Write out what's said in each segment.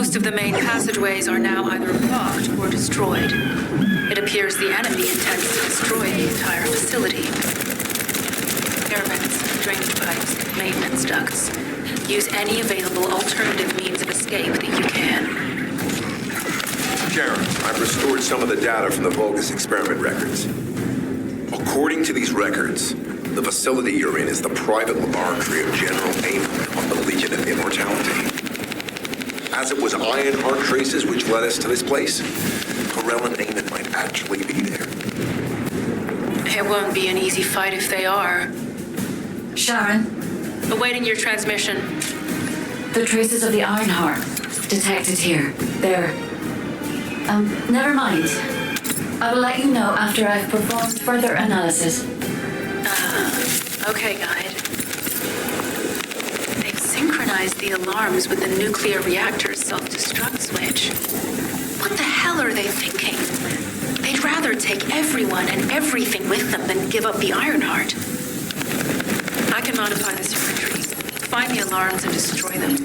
Most of the main passageways are now either blocked or destroyed. It appears the enemy intends to destroy the entire facility. Air vents, drainage pipes, maintenance ducts. Use any available alternative means of escape that you can. Sharon, I've restored some of the data from the Vulgus experiment records. According to these records, the facility you're in is the private laboratory of General Amon of the Legion of Immortality. As it was Ironheart traces which led us to this place, Corell and Amon might actually be there. It won't be an easy fight if they are. Sharon? Awaiting your transmission. The traces of the Ironheart detected here. They're... never mind. I will let you know after I've performed further analysis. Okay, Guide. They've synchronized the alarms with the nuclear reactor's self-destruct switch. What the hell are they thinking? They'd rather take everyone and everything with them than give up the Ironheart. I can modify the circuitry, find the alarms and destroy them.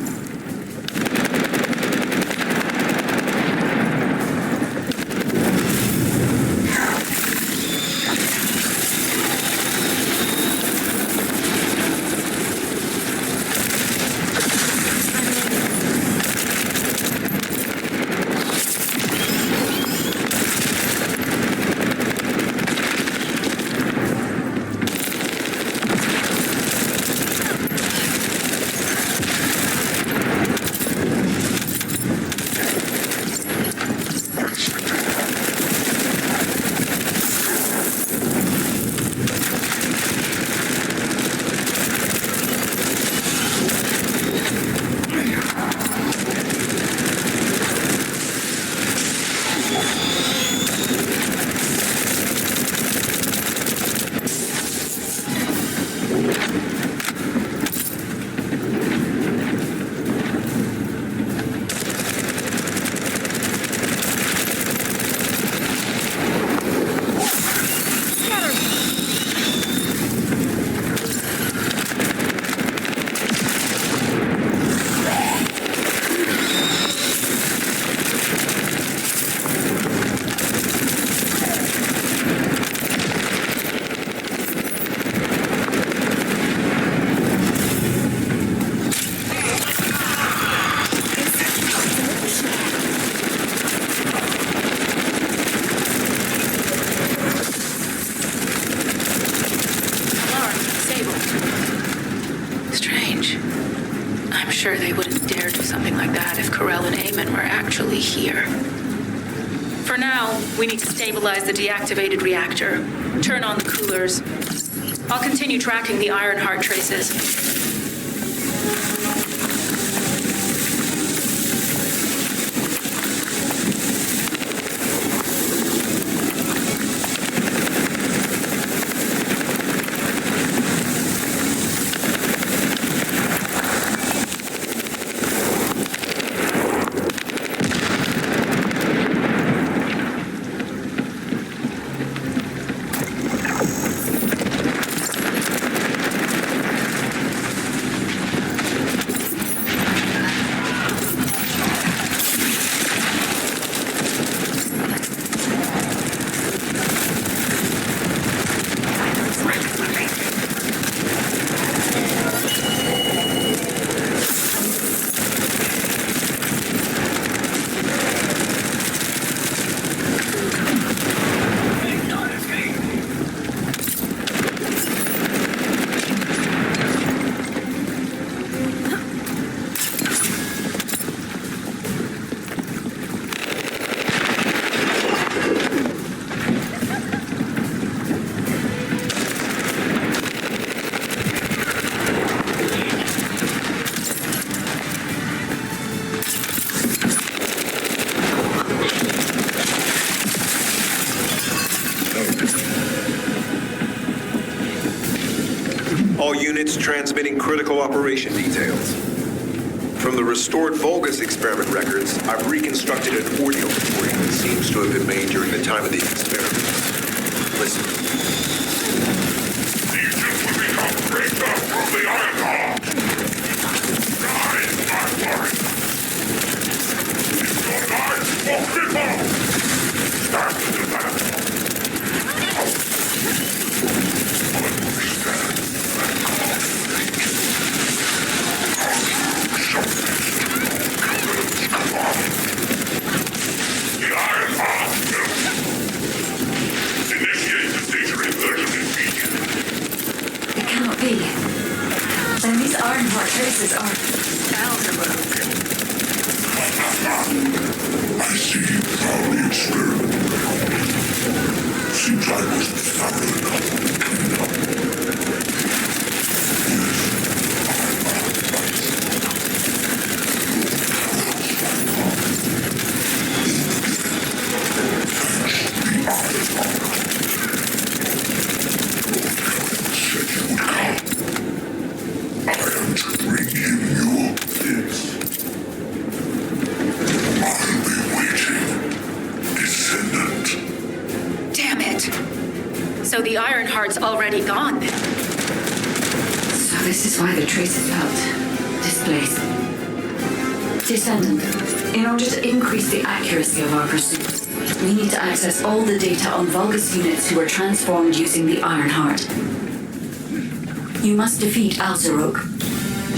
Sure they wouldn't dare do something like that if Corell and Amon were actually here. For now, we need to stabilize the deactivated reactor, turn on the coolers. I'll continue tracking the Ironheart traces. All units transmitting critical operation details. From the restored Vulgus experiment records, I've reconstructed an audio recording that seems to have been made during the time of the experiment. Listen. Legion will become greater from the Ironheart. Rise, my warriors. So the Ironheart's already gone then? So this is why the traces felt displaced. Descendant, in order to increase the accuracy of our pursuit, we need to access all the data on Vulgus units who were transformed using the Ironheart. You must defeat Alzarok.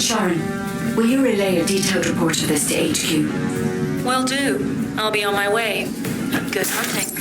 Sharon, will you relay a detailed report of this to HQ? Will do. I'll be on my way. Good hunting.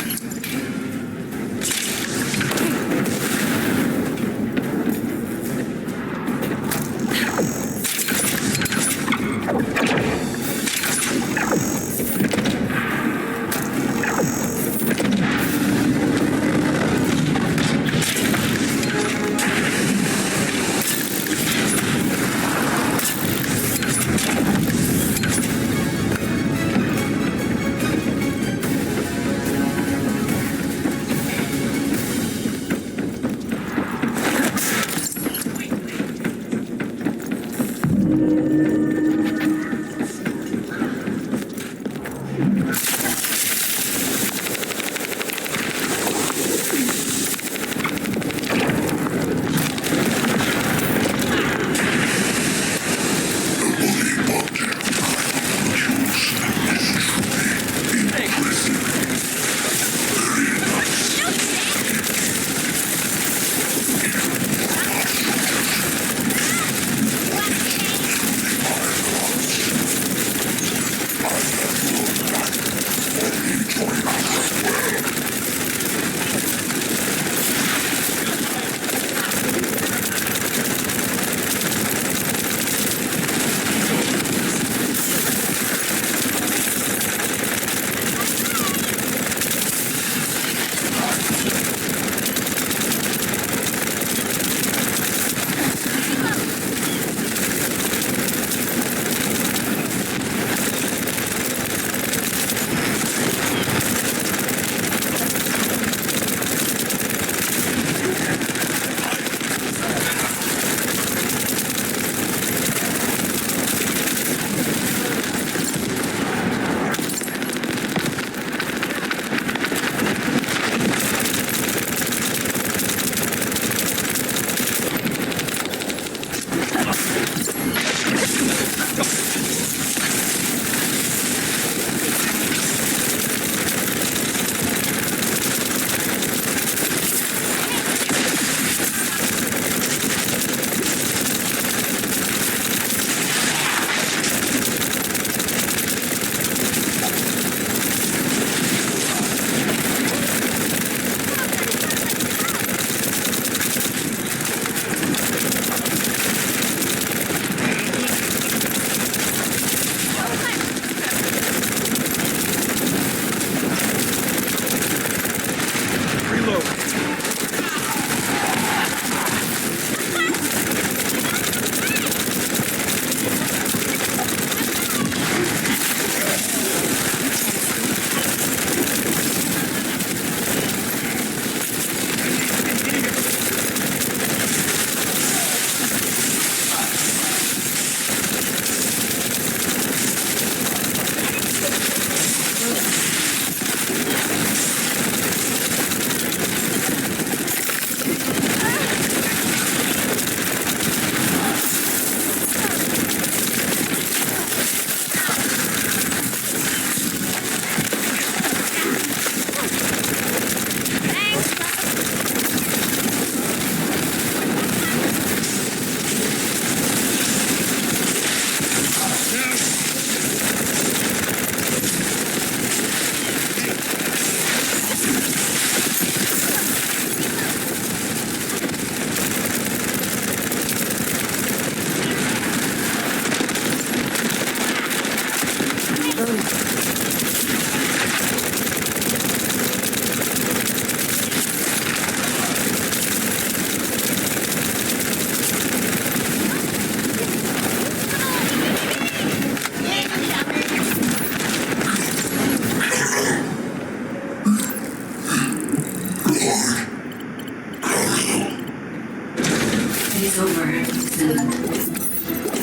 is over,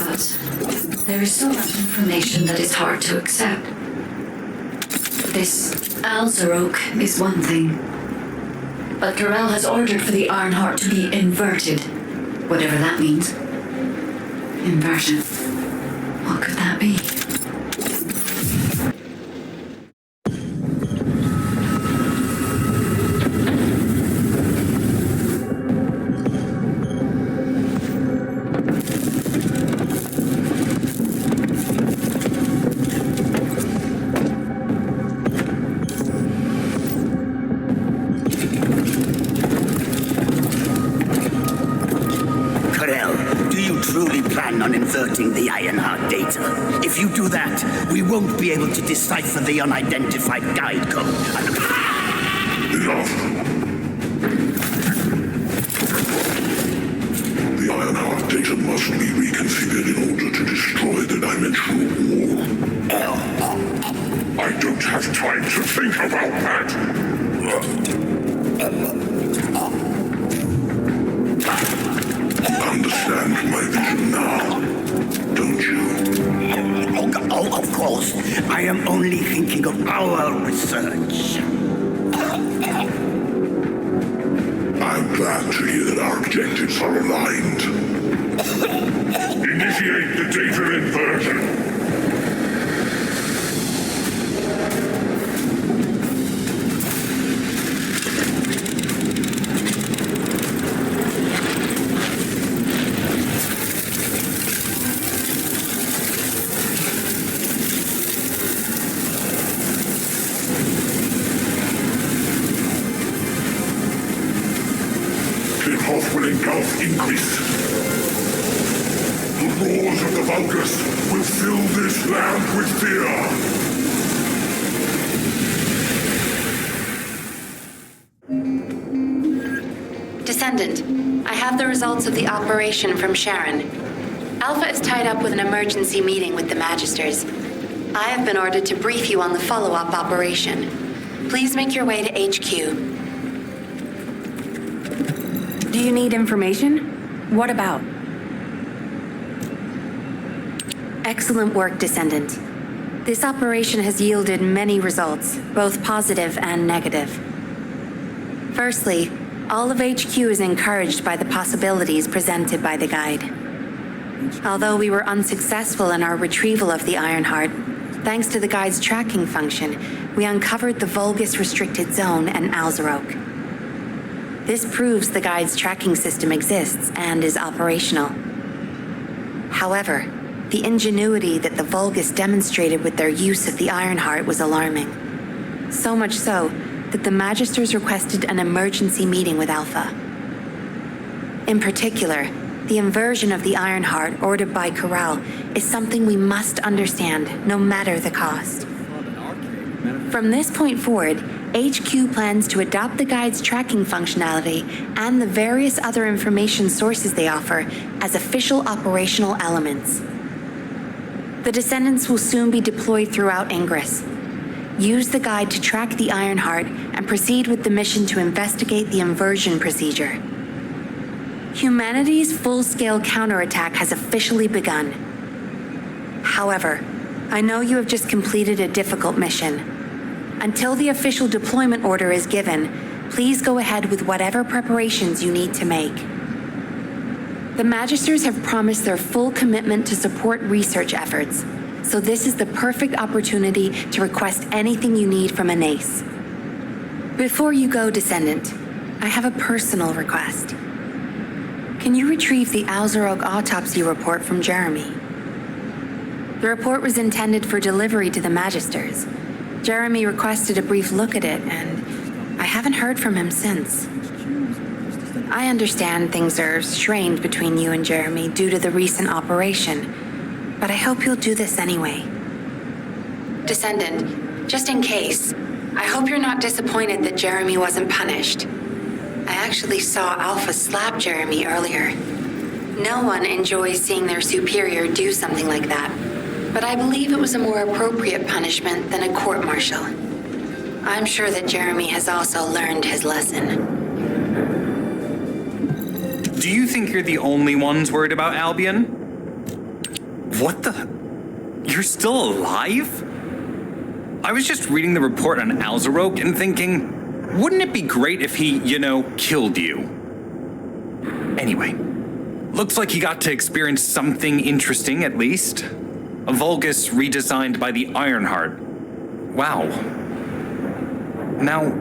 but there is so much information that is hard to accept. This Alzarok is one thing, but Corell has ordered for the Ironheart to be inverted. Whatever that means. Inversion. What could that be? On inverting the Ironheart data. If you do that, we won't be able to decipher the unidentified guide code. Enough. The Ironheart data must be reconfigured in order to destroy the dimensional wall. I don't have time to think about that. Understand my vision now, don't you? Oh, of course. I am only thinking of our research. I'm glad to hear that our objectives are aligned. Initiate the data inversion. Will engulf increase. The roars of the Vulgus will fill this land with fear. Descendant, I have the results of the operation from Sharon. Alpha is tied up with an emergency meeting with the Magisters. I have been ordered to brief you on the follow-up operation. Please make your way to HQ. Do you need information? What about? Excellent work, Descendant. This operation has yielded many results, both positive and negative. Firstly, all of HQ is encouraged by the possibilities presented by the guide. Although we were unsuccessful in our retrieval of the Ironheart, thanks to the guide's tracking function, we uncovered the Vulgus Restricted Zone and Alzarok. This proves the guide's tracking system exists and is operational. However, the ingenuity that the Vulgus demonstrated with their use of the Ironheart was alarming. So much so that the Magisters requested an emergency meeting with Alpha. In particular, the inversion of the Ironheart ordered by Corral is something we must understand, no matter the cost. From this point forward, HQ plans to adopt the guide's tracking functionality and the various other information sources they offer as official operational elements. The Descendants will soon be deployed throughout Ingress. Use the guide to track the Ironheart and proceed with the mission to investigate the inversion procedure. Humanity's full-scale counterattack has officially begun. However, I know you have just completed a difficult mission. Until the official deployment order is given, please go ahead with whatever preparations you need to make. The Magisters have promised their full commitment to support research efforts, so this is the perfect opportunity to request anything you need from an ace. Before you go, Descendant, I have a personal request. Can you retrieve the Alzarok autopsy report from Jeremy? The report was intended for delivery to the Magisters. Jeremy requested a brief look at it, and I haven't heard from him since. I understand things are strained between you and Jeremy due to the recent operation, but I hope you'll do this anyway. Descendant, just in case, I hope you're not disappointed that Jeremy wasn't punished. I actually saw Alpha slap Jeremy earlier. No one enjoys seeing their superior do something like that, but I believe it was a more appropriate punishment than a court-martial. I'm sure that Jeremy has also learned his lesson. Do you think you're the only ones worried about Albion? What the? You're still alive? I was just reading the report on Alzarok and thinking, Wouldn't it be great if he, killed you? Anyway, looks like he got to experience something interesting at least. A Vulgus redesigned by the Ironheart. Wow. Now,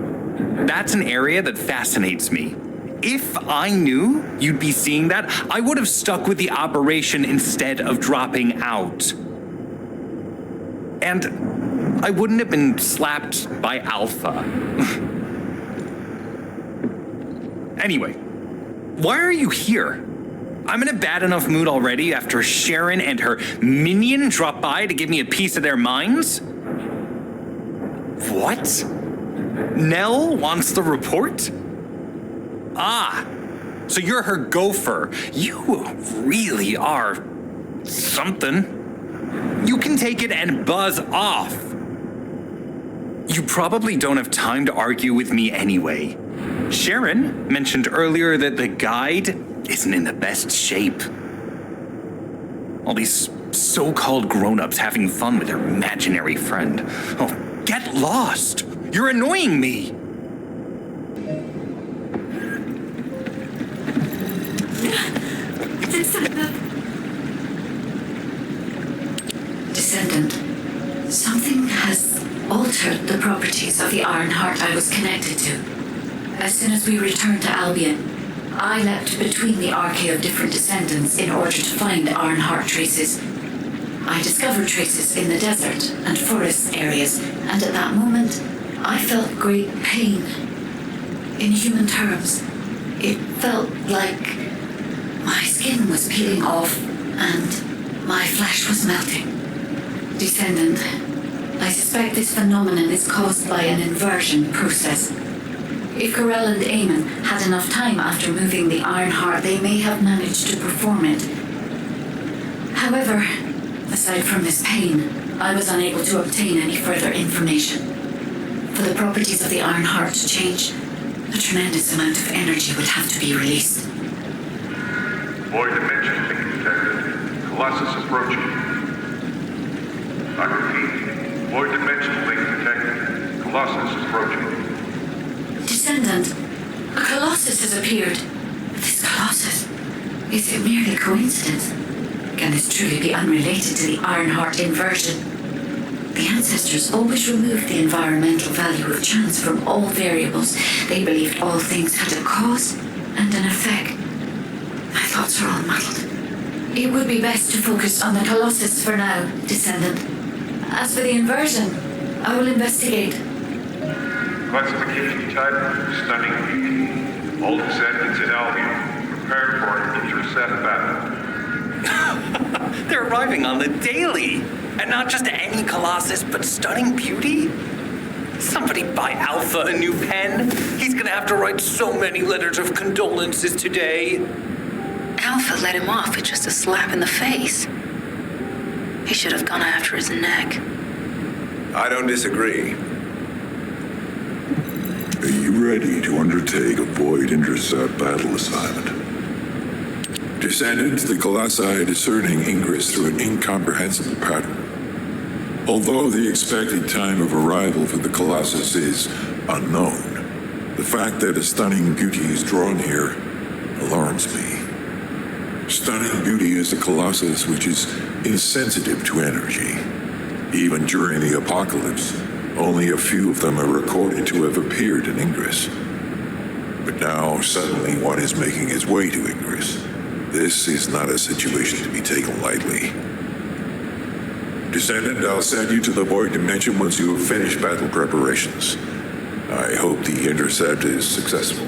that's an area that fascinates me. If I knew you'd be seeing that, I would have stuck with the operation instead of dropping out. And I wouldn't have been slapped by Alpha. Anyway, why are you here? I'm in a bad enough mood already after Sharon and her minion drop by to give me a piece of their minds? What? Nell wants the report? Ah, so you're her gopher. You really are something. You can take it and buzz off. You probably don't have time to argue with me anyway. Sharon mentioned earlier that the guide isn't in the best shape. All these so-called grown-ups having fun with their imaginary friend. Oh, get lost. You're annoying me. Descendant, something has altered the properties of the Ironheart I was connected to. As soon as we returned to Albion, I leapt between the arcade of different descendants in order to find Ironheart traces. I discovered traces in the desert and forest areas, and at that moment, I felt great pain. In human terms, it felt like my skin was peeling off and my flesh was melting. Descendant, I suspect this phenomenon is caused by an inversion process. If Corell and Eamon had enough time after moving the Ironheart, they may have managed to perform it. However, aside from this pain, I was unable to obtain any further information. For the properties of the Ironheart to change, a tremendous amount of energy would have to be released. Void dimension link detected. Colossus approaching. I repeat, void dimension link detected. Colossus approaching. Descendant, a Colossus has appeared. This Colossus, is it merely coincidence? Can this truly be unrelated to the Ironheart inversion? The ancestors always removed the environmental value of chance from all variables. They believed all things had a cause and an effect. My thoughts are all muddled. It would be best to focus on the Colossus for now, Descendant. As for the inversion, I will investigate. Classification type, stunning beauty. All descendants in Albion, prepare for an intercept battle. They're arriving on the daily. And not just any Colossus, but stunning beauty? Somebody buy Alpha a new pen. He's gonna have to write so many letters of condolences today. Alpha let him off with just a slap in the face. He should have gone after his neck. I don't disagree. Are you ready to undertake a void intercept battle assignment? Descendant, the Colossi are discerning ingress through an incomprehensible pattern. Although the expected time of arrival for the Colossus is unknown, the fact that a stunning beauty is drawn here alarms me. Stunning beauty is a Colossus which is insensitive to energy. Even during the apocalypse, only a few of them are recorded to have appeared in Ingress. But now, suddenly one is making his way to Ingress. This is not a situation to be taken lightly. Descendant, I'll send you to the Void Dimension once you have finished battle preparations. I hope the intercept is successful.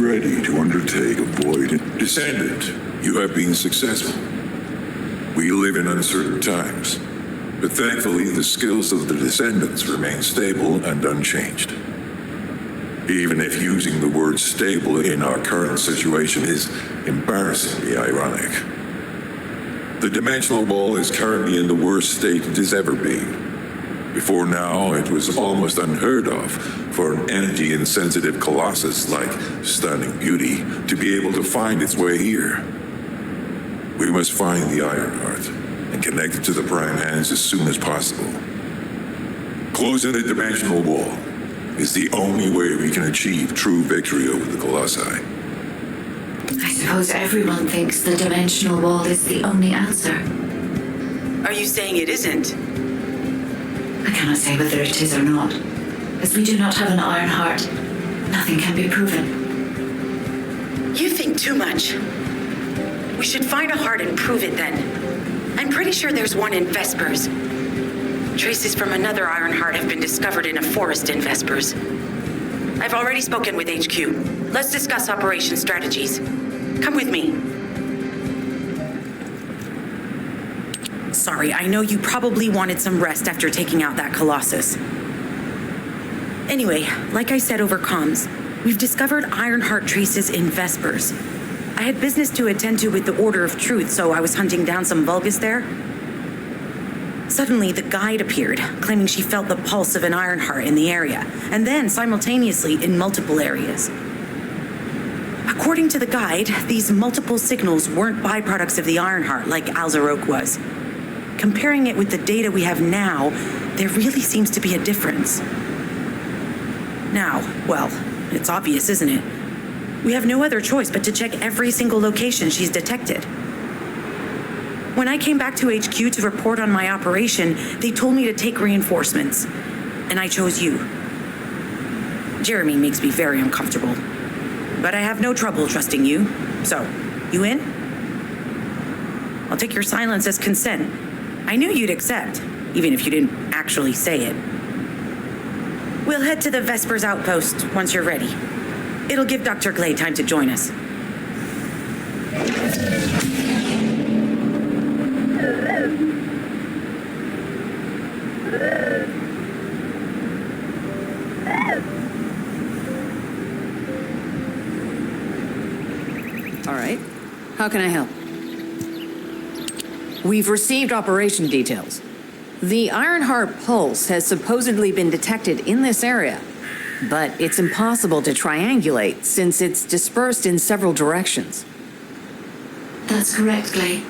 ready to undertake a void Descendant, you have been successful. We live in uncertain times, but thankfully the skills of the Descendants remain stable and unchanged. Even if using the word stable in our current situation is embarrassingly ironic. The dimensional wall is currently in the worst state it has ever been. Before now, it was almost unheard of for an energy-insensitive colossus like Stunning Beauty to be able to find its way here. We must find the Ironheart and connect it to the Prime Hands as soon as possible. Closing the dimensional wall is the only way we can achieve true victory over the Colossi. I suppose everyone thinks the dimensional wall is the only answer. Are you saying it isn't? I cannot say whether it is or not. As we do not have an Iron Heart, nothing can be proven. You think too much. We should find a heart and prove it then. I'm pretty sure there's one in Vespers. Traces from another Iron Heart have been discovered in a forest in Vespers. I've already spoken with HQ. Let's discuss operation strategies. Come with me. Sorry, I know you probably wanted some rest after taking out that Colossus. Anyway, like I said over comms, we've discovered Ironheart traces in Vespers. I had business to attend to with the Order of Truth, so I was hunting down some Vulgus there. Suddenly, the guide appeared, claiming she felt the pulse of an Ironheart in the area, and then simultaneously in multiple areas. According to the guide, these multiple signals weren't byproducts of the Ironheart like Alzarok was. Comparing it with the data we have now, there really seems to be a difference. Now, well, it's obvious, isn't it? We have no other choice but to check every single location she's detected. When I came back to HQ to report on my operation, they told me to take reinforcements, and I chose you. Jeremy makes me very uncomfortable, but I have no trouble trusting you. So, you in? I'll take your silence as consent. I knew you'd accept, even if you didn't actually say it. We'll head to the Vespers outpost once you're ready. It'll give Dr. Glay time to join us. All right. How can I help? We've received operation details. The Ironheart pulse has supposedly been detected in this area, but it's impossible to triangulate since it's dispersed in several directions. That's correct, Glay.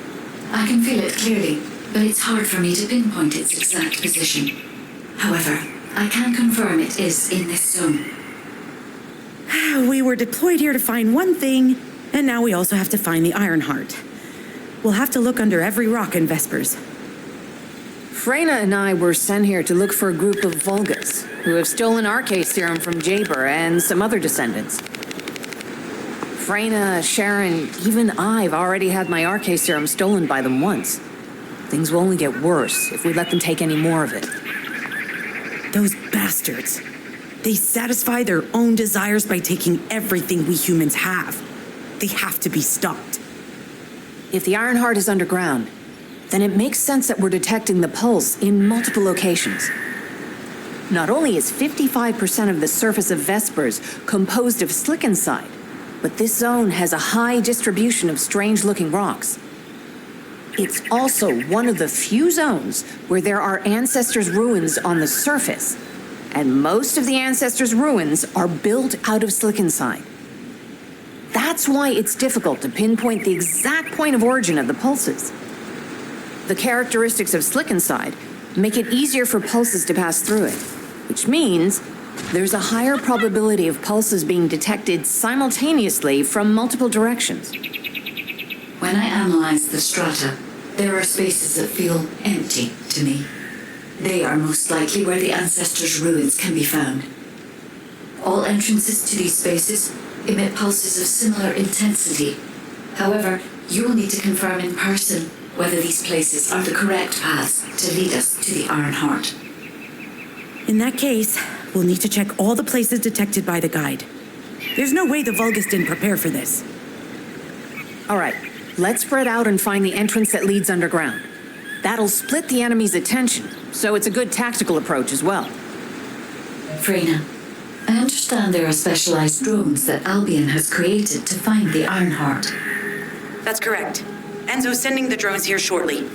I can feel it clearly, but it's hard for me to pinpoint its exact position. However, I can confirm it is in this zone. We were deployed here to find one thing, and now we also have to find the Ironheart. We'll have to look under every rock in Vespers. Freyna and I were sent here to look for a group of Vulgus who have stolen RK serum from Jaber and some other descendants. Freyna, Sharon, even I've already had my RK serum stolen by them once. Things will only get worse if we let them take any more of it. Those bastards. They satisfy their own desires by taking everything we humans have. They have to be stopped. If the Ironheart is underground, then it makes sense that we're detecting the pulse in multiple locations. Not only is 55% of the surface of Vespers composed of slickenside, but this zone has a high distribution of strange-looking rocks. It's also one of the few zones where there are Ancestors' ruins on the surface, and most of the Ancestors' ruins are built out of slickenside. That's why it's difficult to pinpoint the exact point of origin of the pulses. The characteristics of slickenside make it easier for pulses to pass through it, which means there's a higher probability of pulses being detected simultaneously from multiple directions. When I analyze the strata, there are spaces that feel empty to me. They are most likely where the Ancestors' ruins can be found. All entrances to these spaces emit pulses of similar intensity. However, you will need to confirm in person whether these places are the correct paths to lead us to the Ironheart. In that case, we'll need to check all the places detected by the guide. There's no way the Vulgus didn't prepare for this. All right, let's spread out and find the entrance that leads underground. That'll split the enemy's attention, so it's a good tactical approach as well. Freyna, I understand there are specialized drones that Albion has created to find the Ironheart. That's correct. Enzo's sending the drones here shortly.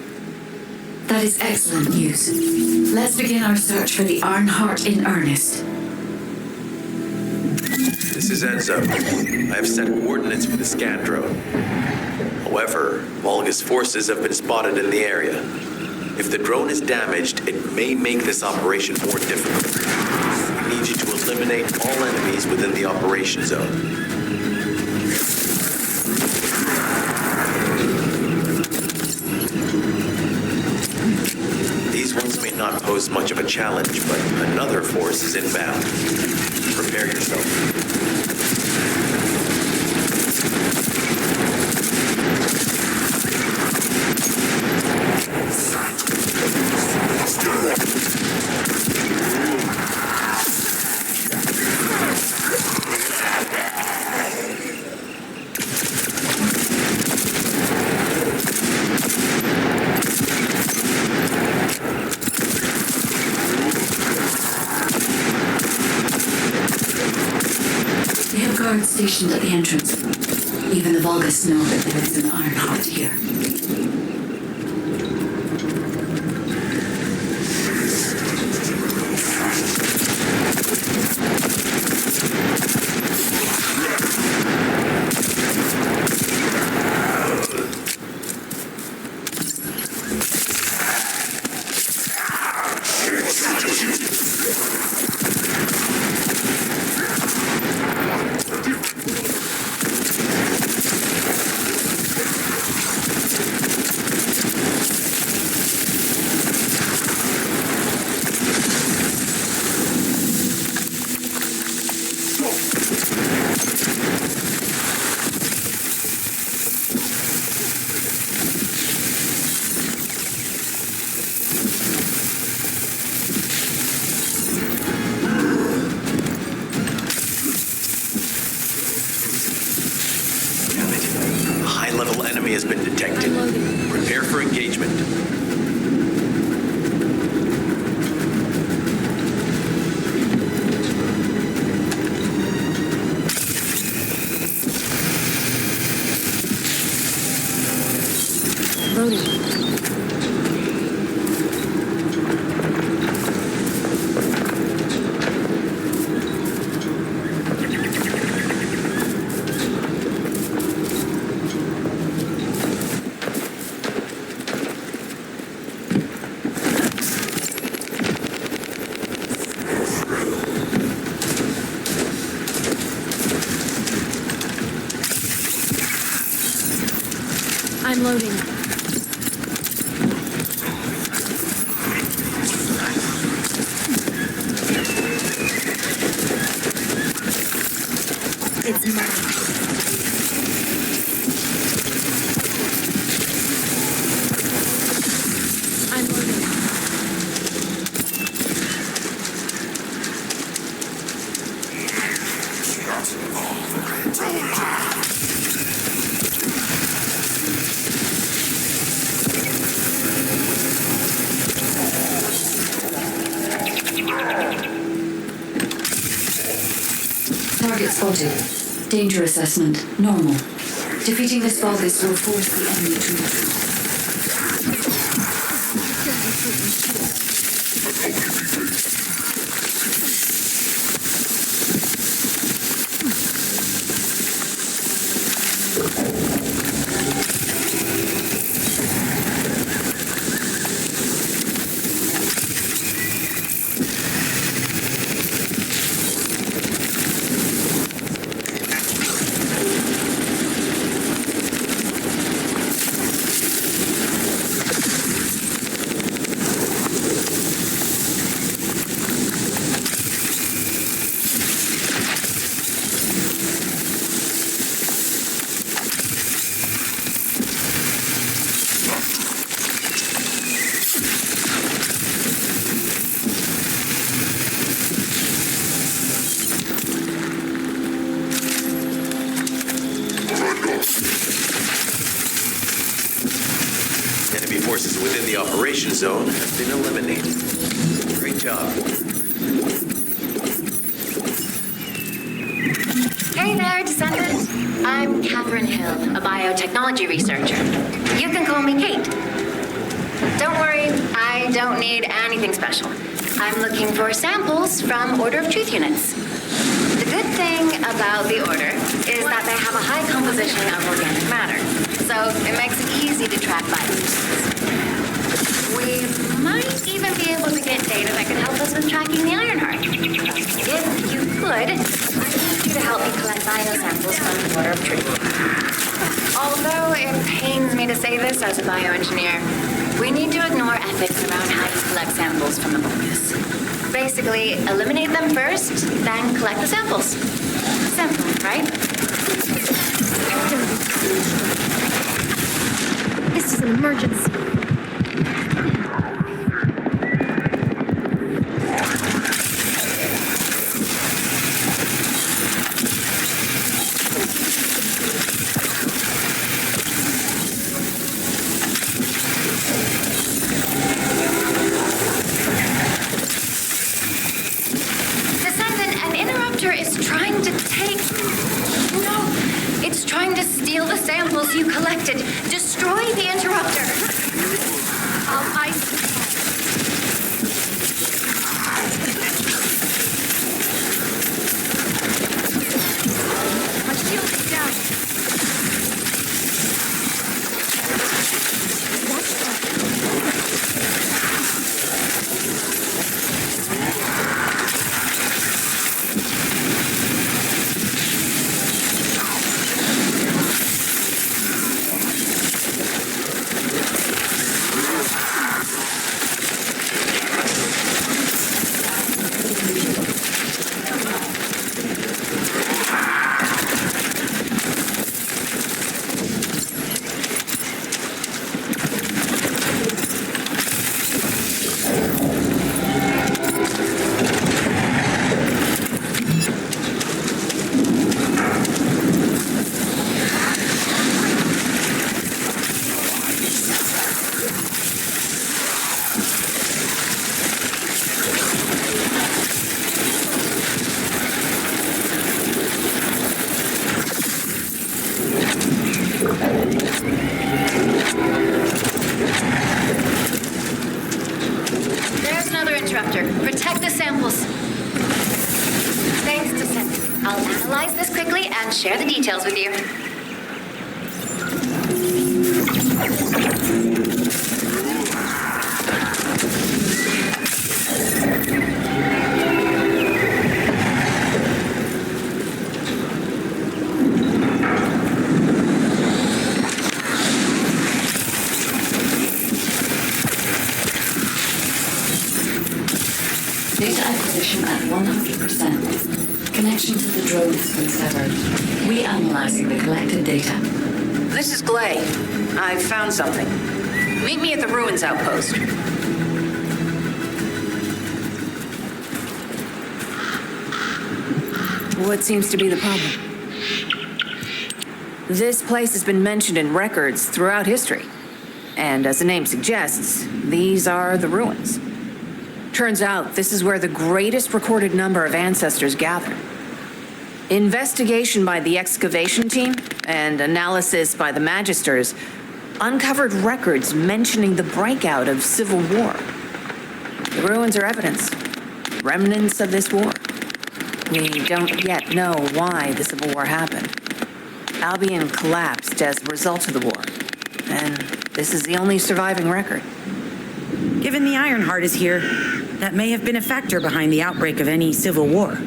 That is excellent news. Let's begin our search for the Ironheart in earnest. This is Enzo. I have set coordinates for the scan drone. However, Vulgus forces have been spotted in the area. If the drone is damaged, it may make this operation more difficult. We need you to eliminate all enemies within the operation zone. These ones may not pose much of a challenge, but another force is inbound. Prepare yourself. They have guards stationed at the entrance. Even the Vulgus know that there is an Ironheart here. High-level enemy has been detected. Prepare for engagement. Loading. I'm loading. It's mine. I'm loading. Target spotted. Danger assessment, normal. Defeating this Vulgus will force the enemy to retreat. Enemy forces within the operation zone have been eliminated. Great job. Hey there, Descendant. I'm Catherine Hill, a biotechnology researcher. You can call me Kate. Don't worry, I don't need anything special. I'm looking for samples from Order of Truth units. The good thing about the Order is that they have a high composition of organic matter, so it makes it easy to track viruses. We might even be able to get data that could help us with tracking the Ironheart. If you could, I need you to help me collect biosamples from the Order of Truth. Although it pains me to say this as a bioengineer, we need to ignore ethics around how you collect samples from the Vulgus. Basically, eliminate them first, then collect the samples. Simple, right? This is an emergency. You collected. Destroy the interrupter. My shield is down. There's another interrupter. Protect the samples. Thanks, Descendant. I'll analyze this quickly and share the details with you. Data acquisition at 100%. Connection to the drone has been severed. Re-analyzing the collected data. This is Glay. I've found something. Meet me at the ruins outpost. What seems to be the problem? This place has been mentioned in records throughout history. And as the name suggests, these are the ruins. Turns out this is where the greatest recorded number of ancestors gathered. Investigation by the excavation team and analysis by the magisters uncovered records mentioning the breakout of civil war. The ruins are evidence, remnants of this war. We don't yet know why the Civil War happened. Albion collapsed as a result of the war, and this is the only surviving record. Given the Ironheart is here, that may have been a factor behind the outbreak of any civil war.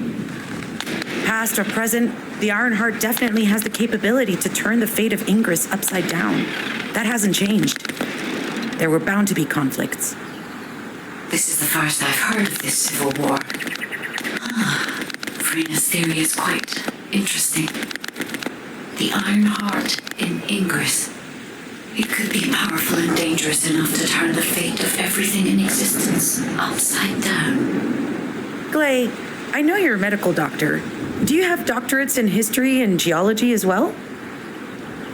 Past or present, the Ironheart definitely has the capability to turn the fate of Ingress upside down. That hasn't changed. There were bound to be conflicts. This is the first I've heard of this civil war. Frena's theory is quite interesting. The Ironheart in Ingress. It could be powerful and dangerous enough to turn the fate of everything in existence upside down. Glay, I know you're a medical doctor. Do you have doctorates in history and geology as well?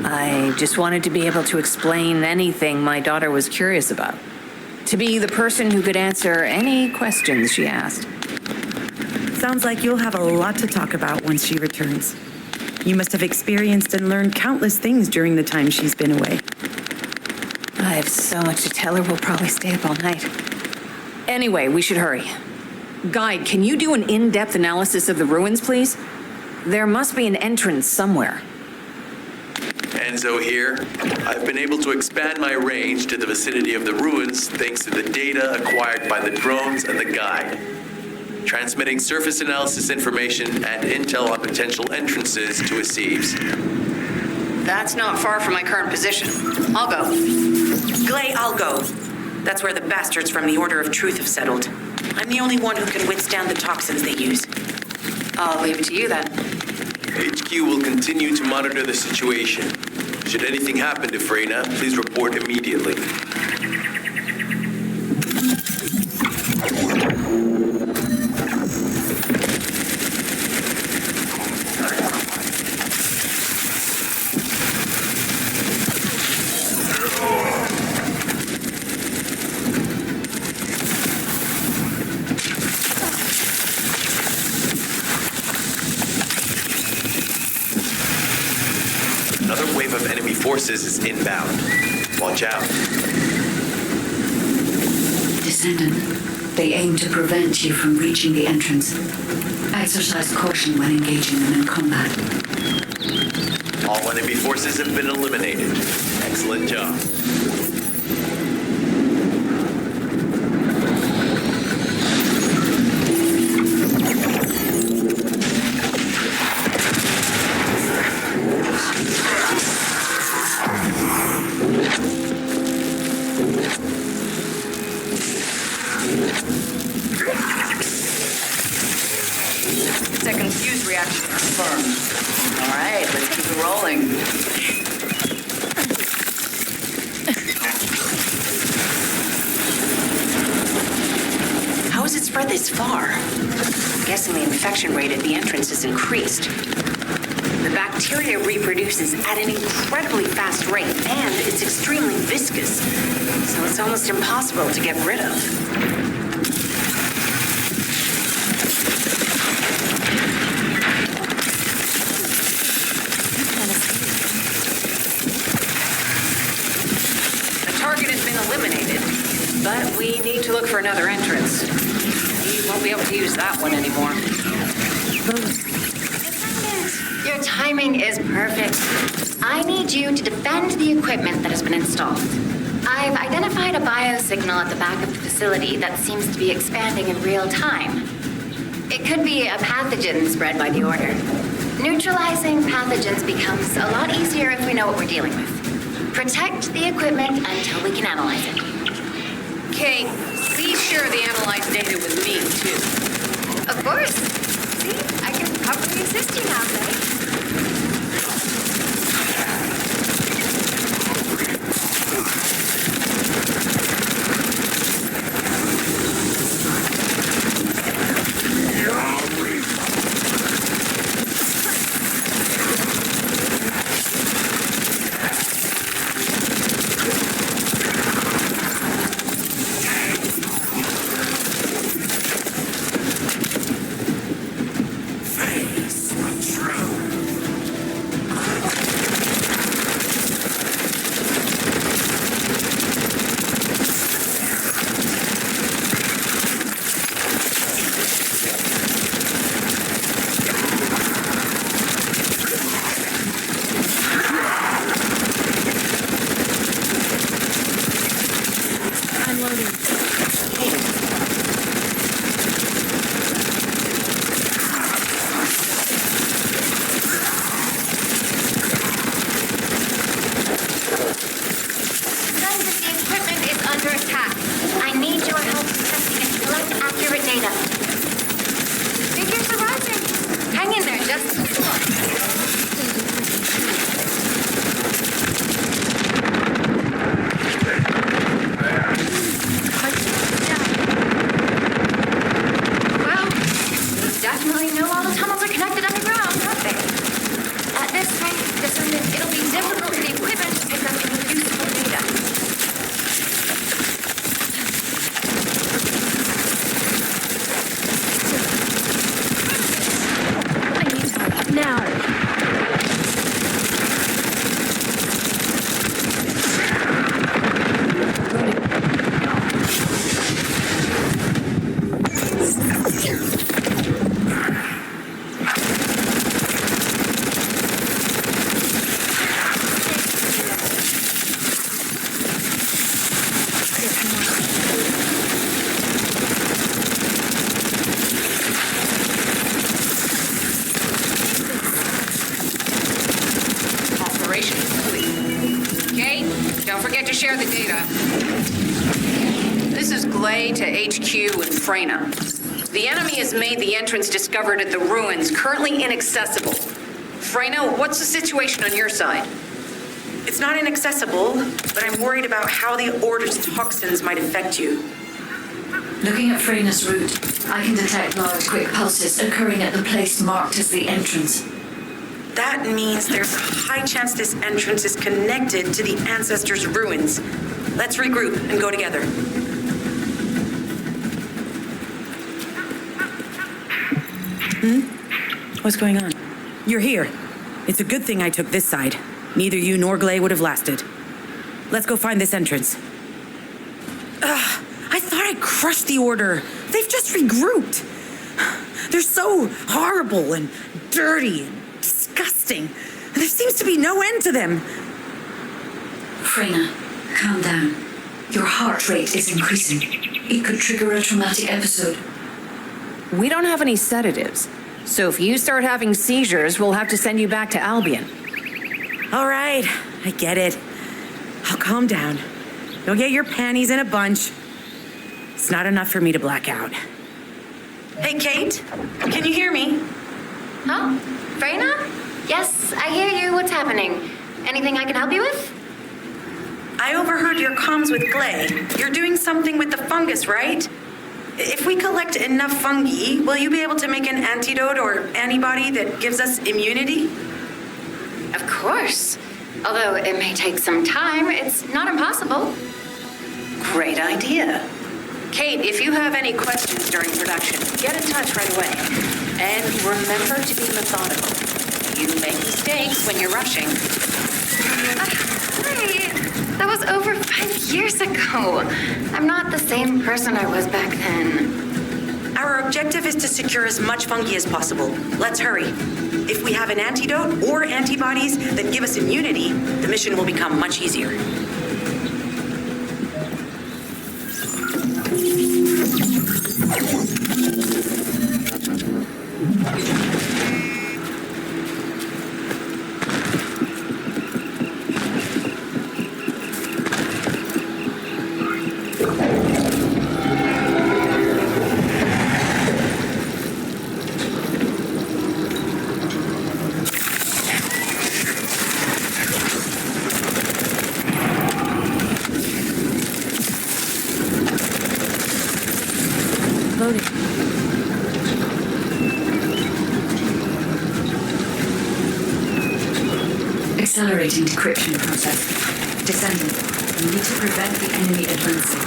I just wanted to be able to explain anything my daughter was curious about. To be the person who could answer any questions she asked. Sounds like you'll have a lot to talk about once she returns. You must have experienced and learned countless things during the time she's been away. I have so much to tell her, we'll probably stay up all night. Anyway, we should hurry. Guide, can you do an in-depth analysis of the ruins, please? There must be an entrance somewhere. Enzo here. I've been able to expand my range to the vicinity of the ruins thanks to the data acquired by the drones and the guide. Transmitting surface analysis information and intel on potential entrances to Aceves. That's not far from my current position. I'll go. Glay, I'll go. That's where the bastards from the Order of Truth have settled. I'm the only one who can withstand the toxins they use. I'll leave it to you then. HQ will continue to monitor the situation. Should anything happen to Freyna, please report immediately. Another wave of enemy forces is inbound. Watch out. Descendant, they aim to prevent you from reaching the entrance. Exercise caution when engaging them in combat. All enemy forces have been eliminated. Excellent job. Second fuse reaction confirmed. All right, let's keep it rolling. How has it spread this far? I'm guessing the infection rate at the entrance has increased. The bacteria reproduces at an incredibly fast rate, and it's extremely viscous, so it's almost impossible to get rid of. But we need to look for another entrance. We won't be able to use that one anymore. Your timing is perfect. I need you to defend the equipment that has been installed. I've identified a biosignal at the back of the facility that seems to be expanding in real time. It could be a pathogen spread by the Order. Neutralizing pathogens becomes a lot easier if we know what we're dealing with. Protect the equipment until we can analyze it. Kate, please share the analyzed data with me, too. Of course. See, I can probably assist you now, right? Face the truth. share the data. This is Glay to HQ in Freyna. The enemy has made the entrance discovered at the ruins currently inaccessible. Freyna, what's the situation on your side? It's not inaccessible, but I'm worried about how the Order's toxins might affect you. Looking at Freyna's route, I can detect large, quick pulses occurring at the place marked as the entrance. That means there's a high chance this entrance is connected to the Ancestors' ruins. Let's regroup and go together. What's going on? You're here. It's a good thing I took this side. Neither you nor Glay would have lasted. Let's go find this entrance. I thought I crushed the Order. They've just regrouped. They're so horrible and dirty and disgusting. There seems to be no end to them. Freyna, calm down. Your heart rate is increasing. It could trigger a traumatic episode. We don't have any sedatives. So if you start having seizures, we'll have to send you back to Albion. All right, I get it. I'll calm down. You'll get your panties in a bunch. It's not enough for me to black out. Hey, Kate, can you hear me? Huh? Freyna? Yes, I hear you. What's happening? Anything I can help you with? I overheard your comms with Glay. You're doing something with the fungus, right? If we collect enough fungi, will you be able to make an antidote or antibody that gives us immunity? Of course. Although it may take some time, it's not impossible. Great idea. Kate, if you have any questions during production, get in touch right away. And remember to be methodical. You make mistakes when you're rushing. Hey, that was over 5 years ago. I'm not the same person I was back then. Our objective is to secure as much fungi as possible. Let's hurry. If we have an antidote or antibodies that give us immunity, the mission will become much easier. Accelerating decryption process. Descendant, we need to prevent the enemy advancing.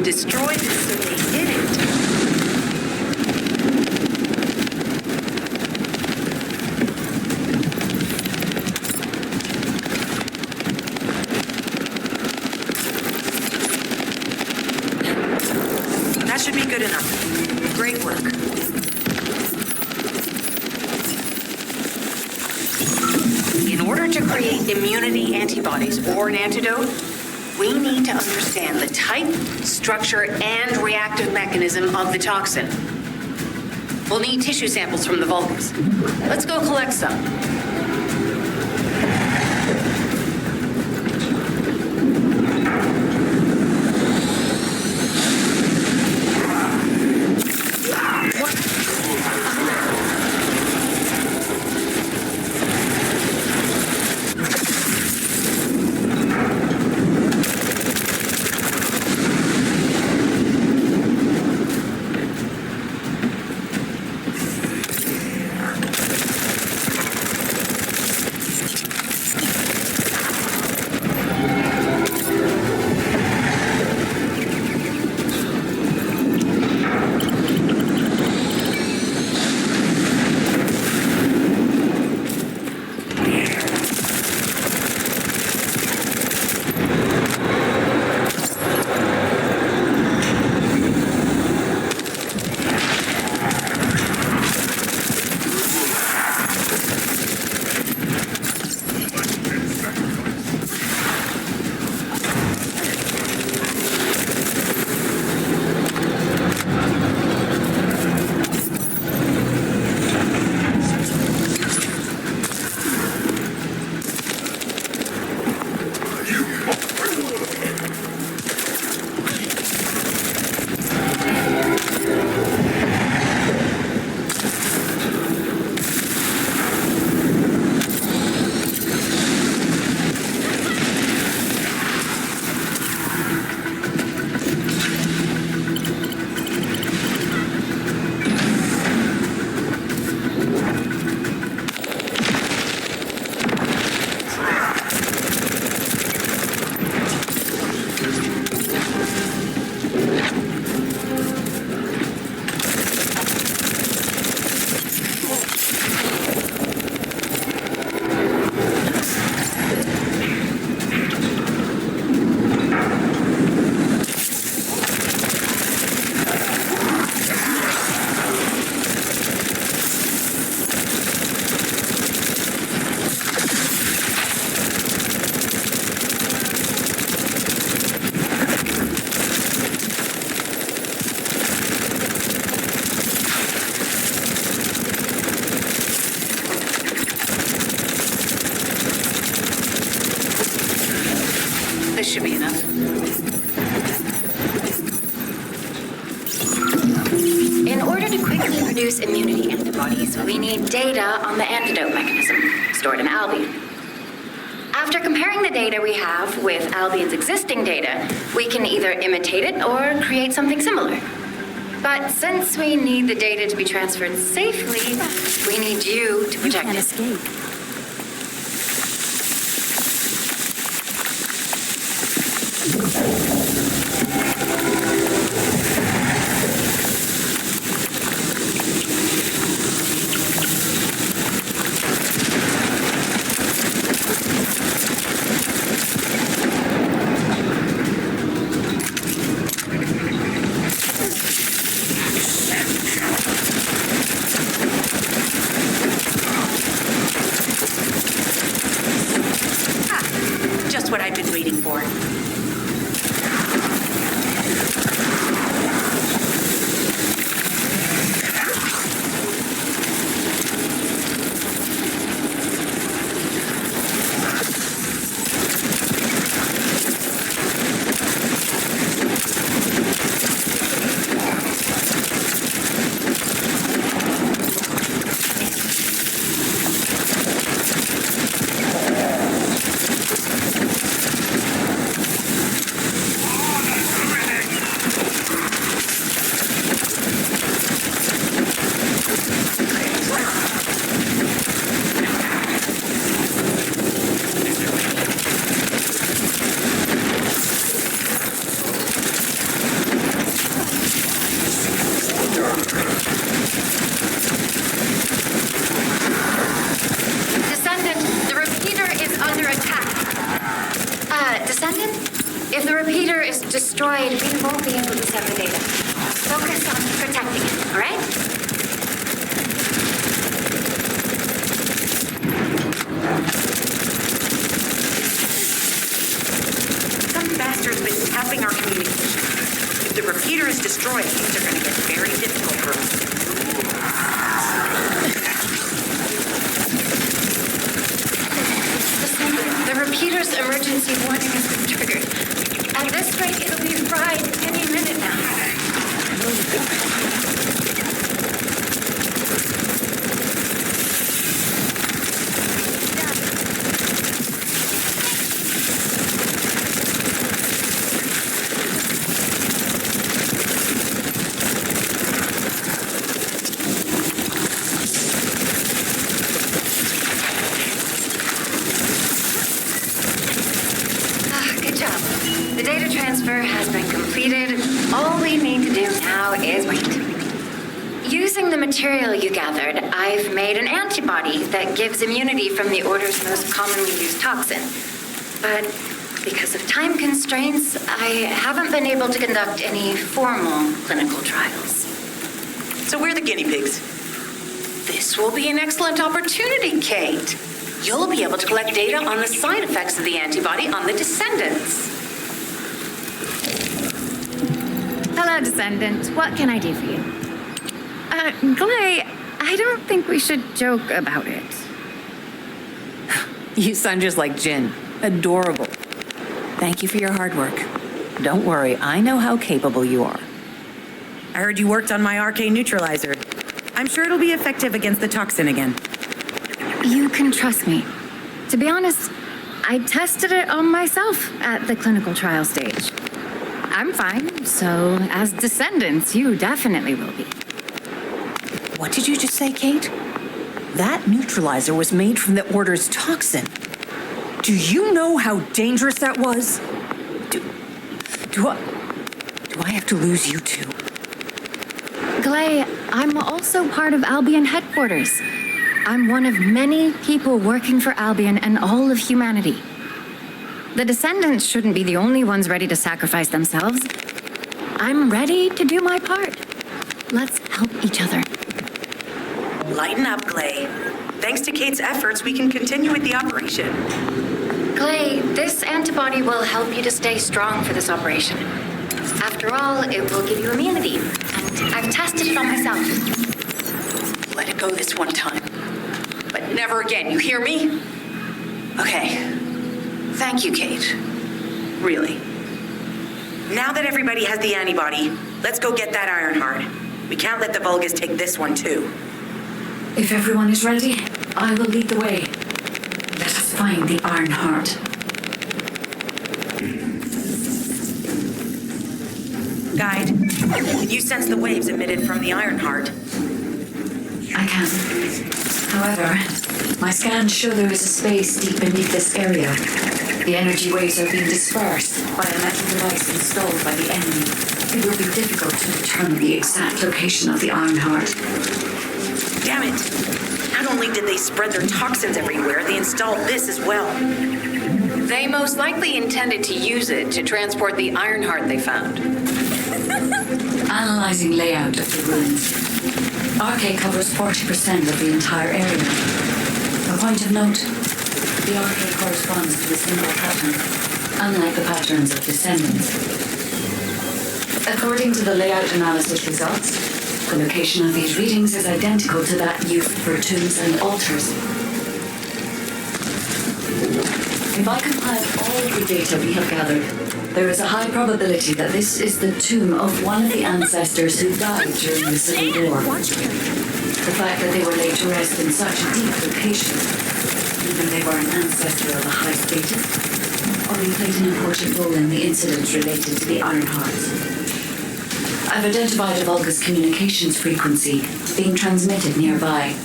Destroy this so they didn't. That should be good enough. Great work. In order to create immunity antibodies or an antidote, we need to understand the type, structure, and reactive mechanism of the toxin. We'll need tissue samples from the Vulgus. Let's go collect some. This should be enough. In order to quickly produce immunity antibodies, we need data on the antidote mechanism stored in Albion. After comparing the data we have with Albion's existing data, we can either imitate it or create something similar. But since we need the data to be transferred safely, we need you to protect it. You can't escape. Just what I've been waiting for. Descendant, the repeater is under attack. Descendant, if the repeater is destroyed, we won't be able to send the data. Focus on protecting it, all right? Some bastard's been tapping our communication. If the repeater is destroyed, things are going to get very difficult for us. emergency warning has been triggered. At this rate, it'll be fried any minute now. Has been completed. All we need to do now is wait. Using the material you gathered, I've made an antibody that gives immunity from the Order's most commonly used toxin. But because of time constraints, I haven't been able to conduct any formal clinical trials. So we're the guinea pigs. This will be an excellent opportunity, Kate. You'll be able to collect data on the side effects of the antibody on the Descendants. Hello, Descendant. What can I do for you? Clay, I don't think we should joke about it. You sound just like Jin. Adorable. Thank you for your hard work. Don't worry, I know how capable you are. I heard you worked on my arcane neutralizer. I'm sure it'll be effective against the toxin again. You can trust me. To be honest, I tested it on myself at the clinical trial stage. I'm fine, so as Descendants, you definitely will be. What did you just say, Kate? That neutralizer was made from the Order's toxin. Do you know how dangerous that was? Do I have to lose you too? Clay, I'm also part of Albion headquarters. I'm one of many people working for Albion and all of humanity. The Descendants shouldn't be the only ones ready to sacrifice themselves. I'm ready to do my part. Let's help each other. Lighten up, Clay. Thanks to Kate's efforts, we can continue with the operation. Clay, this antibody will help you to stay strong for this operation. After all, it will give you immunity, and I've tested it on myself. Let it go this one time. But never again, you hear me? Okay. Thank you, Kate. Really. Now that everybody has the antibody, let's go get that Ironheart. We can't let the Vulgus take this one, too. If everyone is ready, I will lead the way. Let us find the Ironheart. Guide, can you sense the waves emitted from the Ironheart? I can. However, my scans show there is a space deep beneath this area. The energy waves are being dispersed by a metal device installed by the enemy. It will be difficult to determine the exact location of the Ironheart. Damn it! Not only did they spread their toxins everywhere, they installed this as well. They most likely intended to use it to transport the Ironheart they found. Analyzing layout of the ruins. RK covers 40% of the entire area. A point of note, the RK corresponds to a single pattern, unlike the patterns of Descendants. According to the layout analysis results, the location of these readings is identical to that used for tombs and altars. If I compile all of the data we have gathered, there is a high probability that this is the tomb of one of the ancestors who died during the Civil War. The fact that they were laid to rest in such a deep location, even they were an ancestor of a high status, only played an important role in the incidents related to the Ironhearts. I've identified a Vulgus communications frequency being transmitted nearby.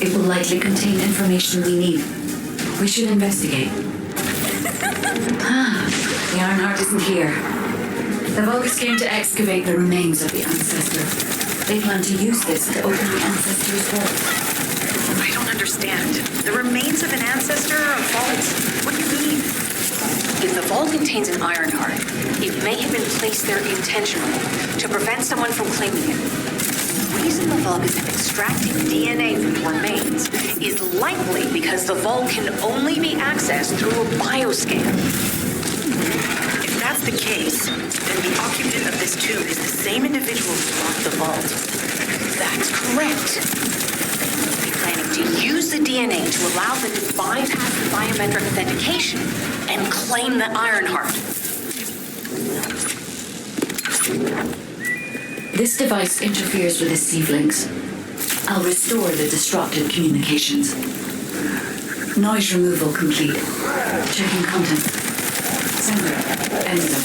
It will likely contain information we need. We should investigate. The Ironheart isn't here. The Vulgus came to excavate the remains of the ancestor. They plan to use this to open the ancestor's vault. I don't understand. The remains of an ancestor, a vault? What do you mean? If the vault contains an Ironheart, it may have been placed there intentionally to prevent someone from claiming it. The reason the Vulgus have extracted DNA from the remains is likely because the vault can only be accessed through a bioscan. If that's the case, then the occupant of this tomb is the same individual who locked the vault. That's correct. They're planning to use the DNA to allow them to bypass the biometric authentication and claim the Ironheart. This device interferes with the sieve links. I'll restore the disrupted communications. Noise removal complete. Checking content. Sender. Ender.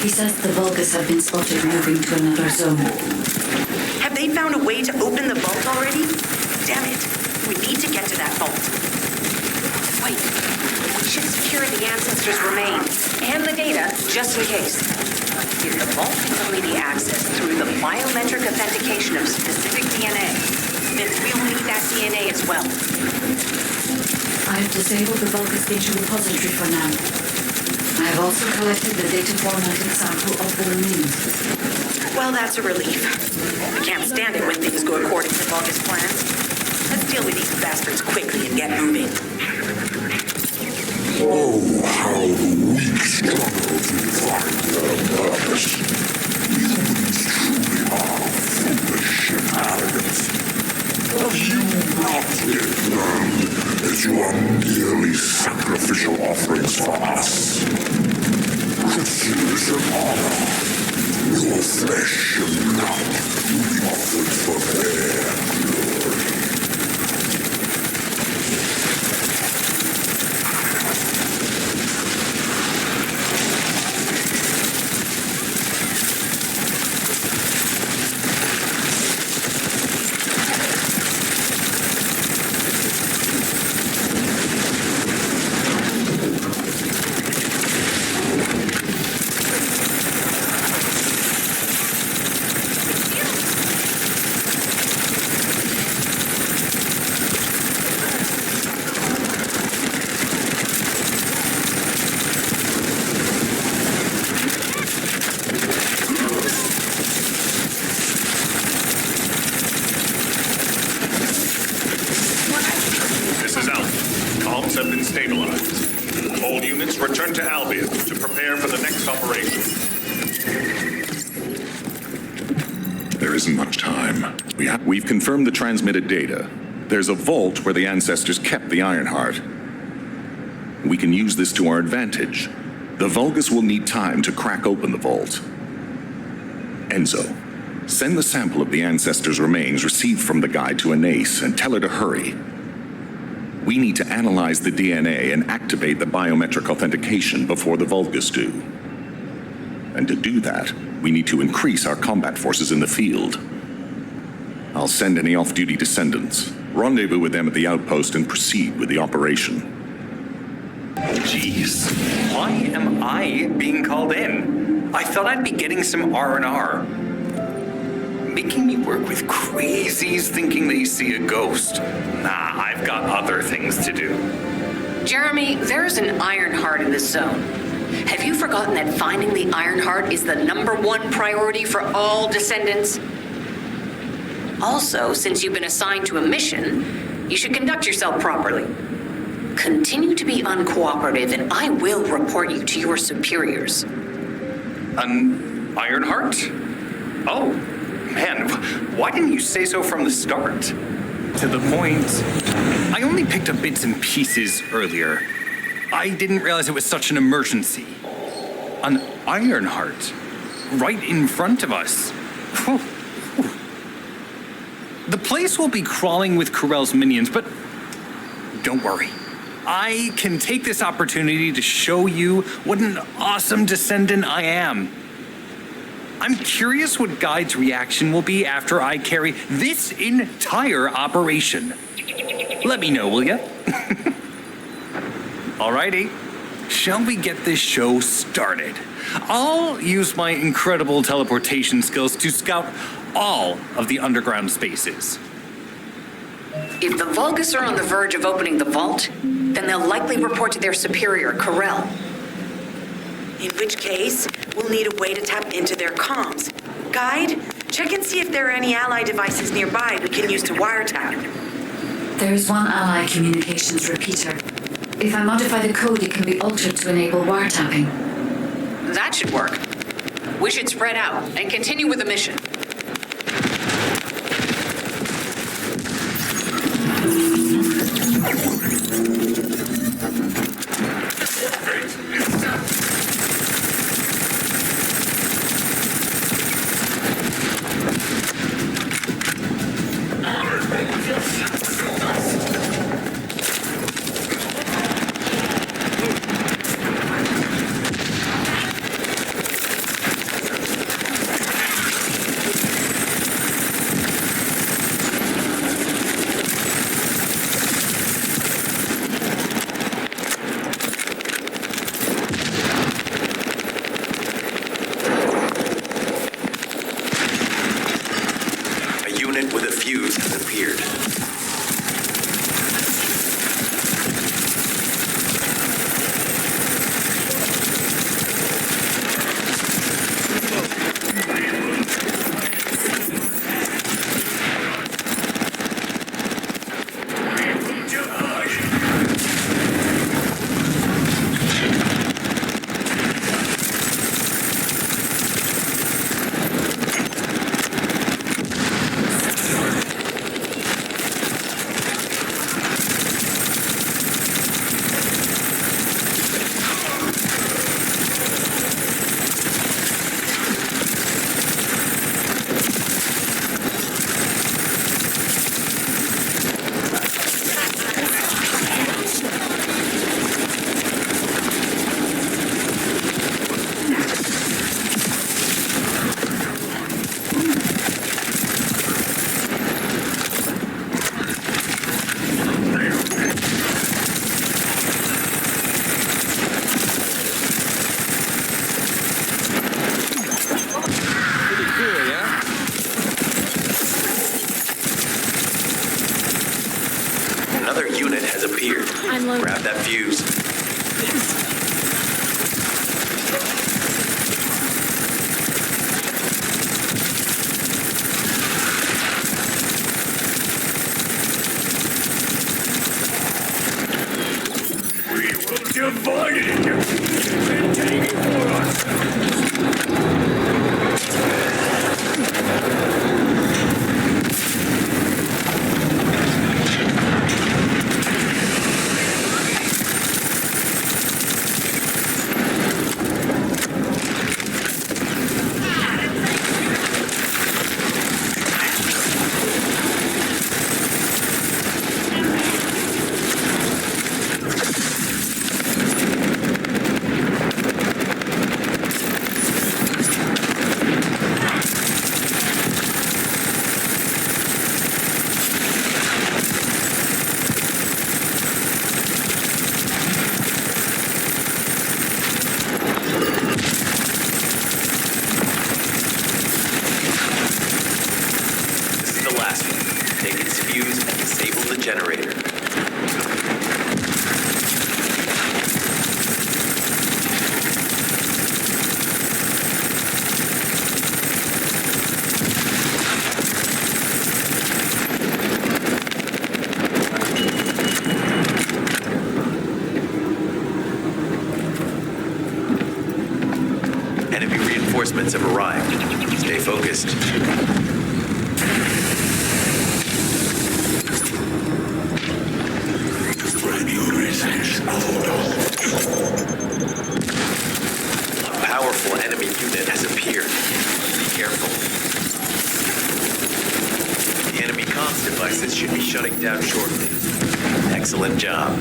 He says the Vulgus have been spotted moving to another zone. Have they found a way to open the vault already? Damn it. We need to get to that vault. Wait, we should secure the Ancestors' remains and the data just in case. If the vault can only be accessed through the biometric authentication of specific DNA, then we'll need that DNA as well. I've disabled the Vulgus data repository for now. I have also collected the data formatted sample of the remains. Well, that's a relief. I can't stand it when things go according to Vulgus plans. Let's deal with these bastards quickly and get moving. Oh, how the weak struggle to find their purpose. Humans truly are foolish and arrogant. Have you not yet learned that you are merely sacrificial offerings for us? Consider it an honor. Your flesh and blood will be offered for their glory. Return to Albion to prepare for the next operation. There isn't much time. We've confirmed the transmitted data. There's a vault where the Ancestors kept the Ironheart. We can use this to our advantage. The Vulgus will need time to crack open the vault. Enzo, send the sample of the Ancestors' remains received from the guide to Anais and tell her to hurry. We need to analyze the DNA and activate the biometric authentication before the Vulgus do. And to do that, we need to increase our combat forces in the field. I'll send any off-duty descendants, rendezvous with them at the outpost, and proceed with the operation. Jeez, why am I being called in? I thought I'd be getting some R&R. Making me work with crazies thinking they see a ghost. Nah, I've got other things to do. Jeremy, there's an Ironheart in this zone. Have you forgotten that finding the Ironheart is the #1 priority for all Descendants? Also, since you've been assigned to a mission, you should conduct yourself properly. Continue to be uncooperative, and I will report you to your superiors. An Ironheart? Oh, man, why didn't you say so from the start? To the point, I only picked up bits and pieces earlier. I didn't realize it was such an emergency. An Ironheart, right in front of us. Whew. The place will be crawling with Corell's minions, but don't worry. I can take this opportunity to show you what an awesome Descendant I am. I'm curious what Guide's reaction will be after I carry this entire operation. Let me know, will ya? Alrighty, shall we get this show started? I'll use my incredible teleportation skills to scout all of the underground spaces. If the Vulgus are on the verge of opening the vault, then they'll likely report to their superior, Corell. In which case, we'll need a way to tap into their comms. Guide, check and see if there are any ally devices nearby we can use to wiretap. There is one ally communications repeater. If I modify the code, it can be altered to enable wiretapping. That should work. We should spread out and continue with the mission. a fuse has appeared. Another unit has appeared. Grab that fuse. We will divide it and take it for ourselves. Generator. Enemy reinforcements have arrived. Stay focused. A powerful enemy unit has appeared. Be careful. The enemy comms devices should be shutting down shortly. Excellent job.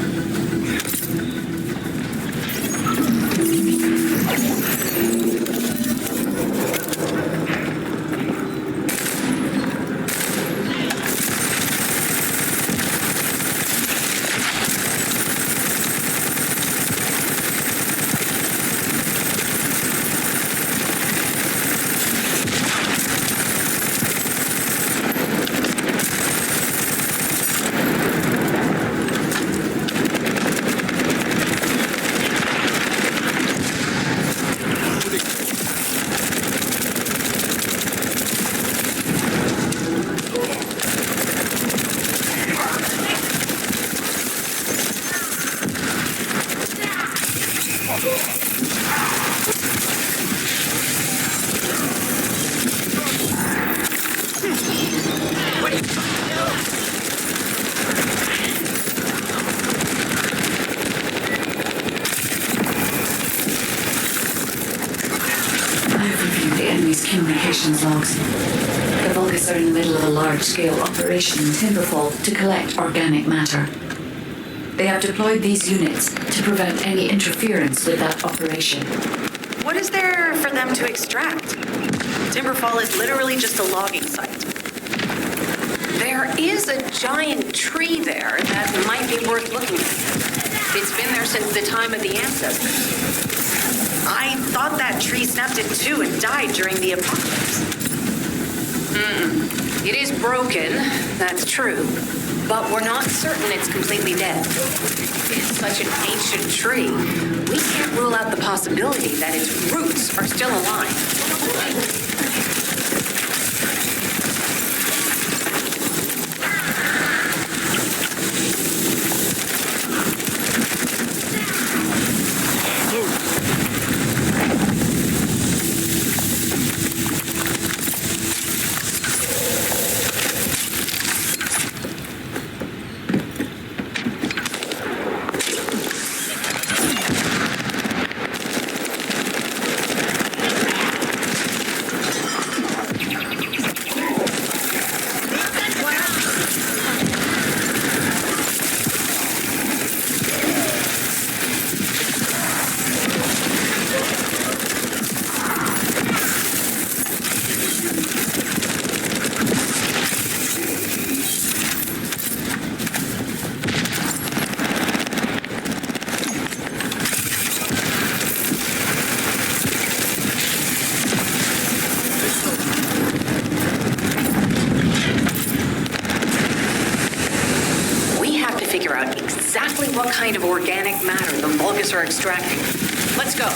Communications logs. The Vulgus are in the middle of a large-scale operation in Timberfall to collect organic matter. They have deployed these units to prevent any interference with that operation. What is there for them to extract? Timberfall is literally just a logging site. There is a giant tree there that might be worth looking at. It's been there since the time of the ancestors. I thought that tree snapped in two and died during the apocalypse. It is broken, that's true, but we're not certain it's completely dead. It's such an ancient tree, we can't rule out the possibility that its roots are still alive. What kind of organic matter the Vulgus are extracting. Let's go.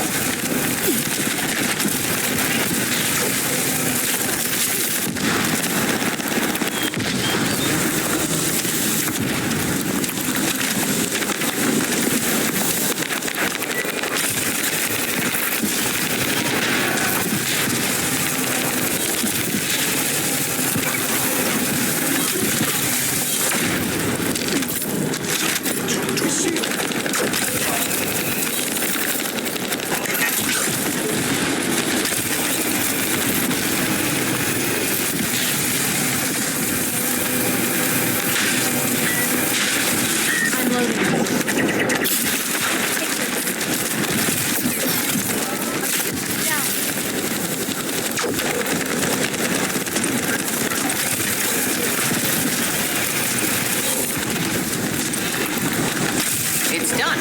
It's done.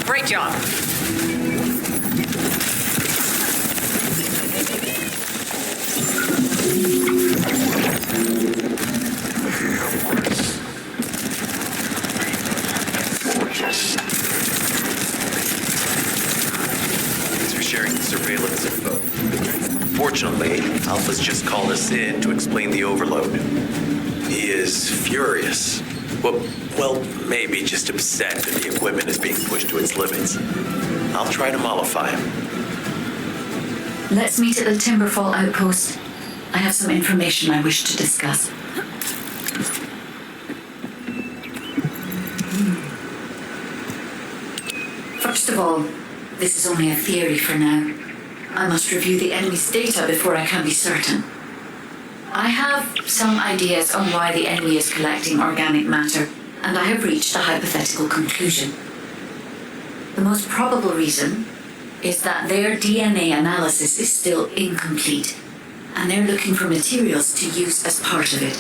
Great job. Thanks for sharing the surveillance info. Fortunately, Alpha's just called us in to explain the overload. He is furious. Well, maybe just upset that the equipment is being pushed to its limits. I'll try to mollify him. Let's meet at the Timberfall outpost. I have some information I wish to discuss. First of all, this is only a theory for now. I must review the enemy's data before I can be certain. I have some ideas on why the enemy is collecting organic matter, and I have reached a hypothetical conclusion. The most probable reason is that their DNA analysis is still incomplete, and they're looking for materials to use as part of it.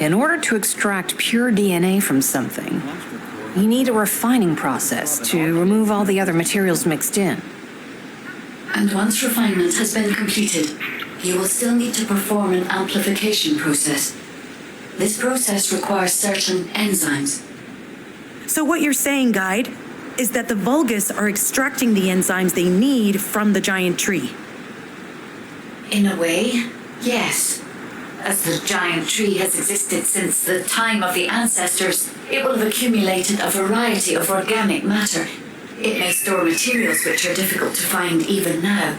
In order to extract pure DNA from something, you need a refining process to remove all the other materials mixed in. And once refinement has been completed, you will still need to perform an amplification process. This process requires certain enzymes. So what you're saying, Guide, is that the Vulgus are extracting the enzymes they need from the giant tree. In a way, yes. As the giant tree has existed since the time of the ancestors, it will have accumulated a variety of organic matter. It may store materials which are difficult to find even now.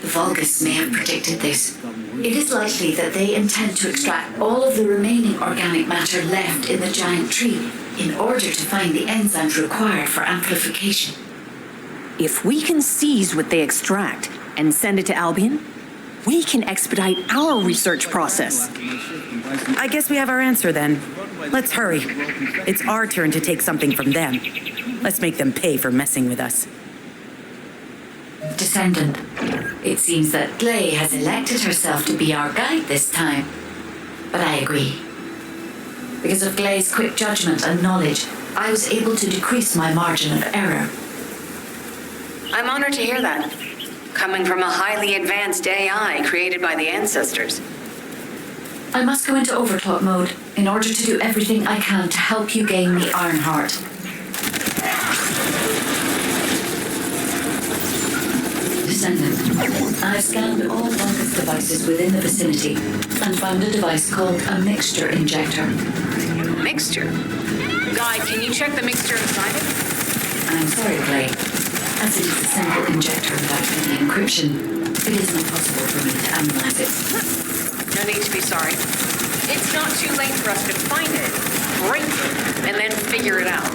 The Vulgus may have predicted this. It is likely that they intend to extract all of the remaining organic matter left in the giant tree in order to find the enzymes required for amplification. If we can seize what they extract and send it to Albion, we can expedite our research process. I guess we have our answer then. Let's hurry. It's our turn to take something from them. Let's make them pay for messing with us. Descendant, it seems that Glay has elected herself to be our guide this time. But I agree. Because of Glay's quick judgment and knowledge, I was able to decrease my margin of error. I'm honored to hear that. coming from a highly advanced AI created by the ancestors. I must go into overclock mode in order to do everything I can to help you gain the Iron Heart. Descendant, I've scanned all Vulgus devices within the vicinity and found a device called a mixture injector. Mixture? Guy, can you check the mixture inside it? I'm sorry, Clay. As it is a simple injector without any encryption, it is not possible for me to analyze it. No need to be sorry. It's not too late for us to find it, break it, and then figure it out.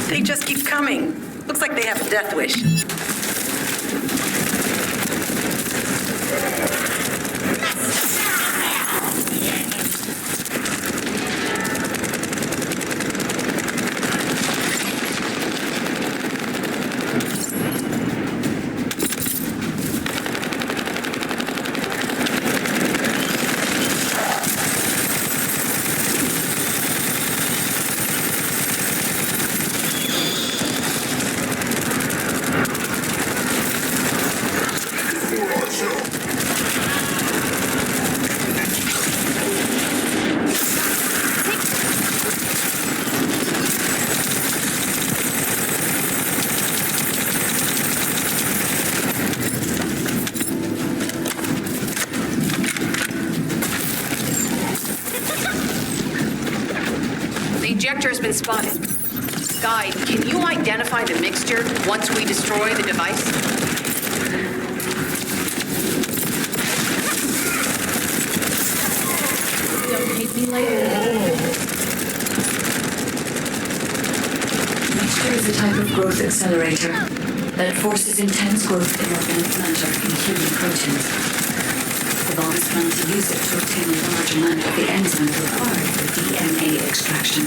They just keep coming. Looks like they have a death wish. The ejector has been spotted. Guide, can you identify the mixture once we destroy the device? Don't take me lightly. Mixture is a type of growth accelerator that forces intense growth in organic matter, including proteins. The Vulgus plan to use it to obtain a large amount of the enzyme required for DNA extraction.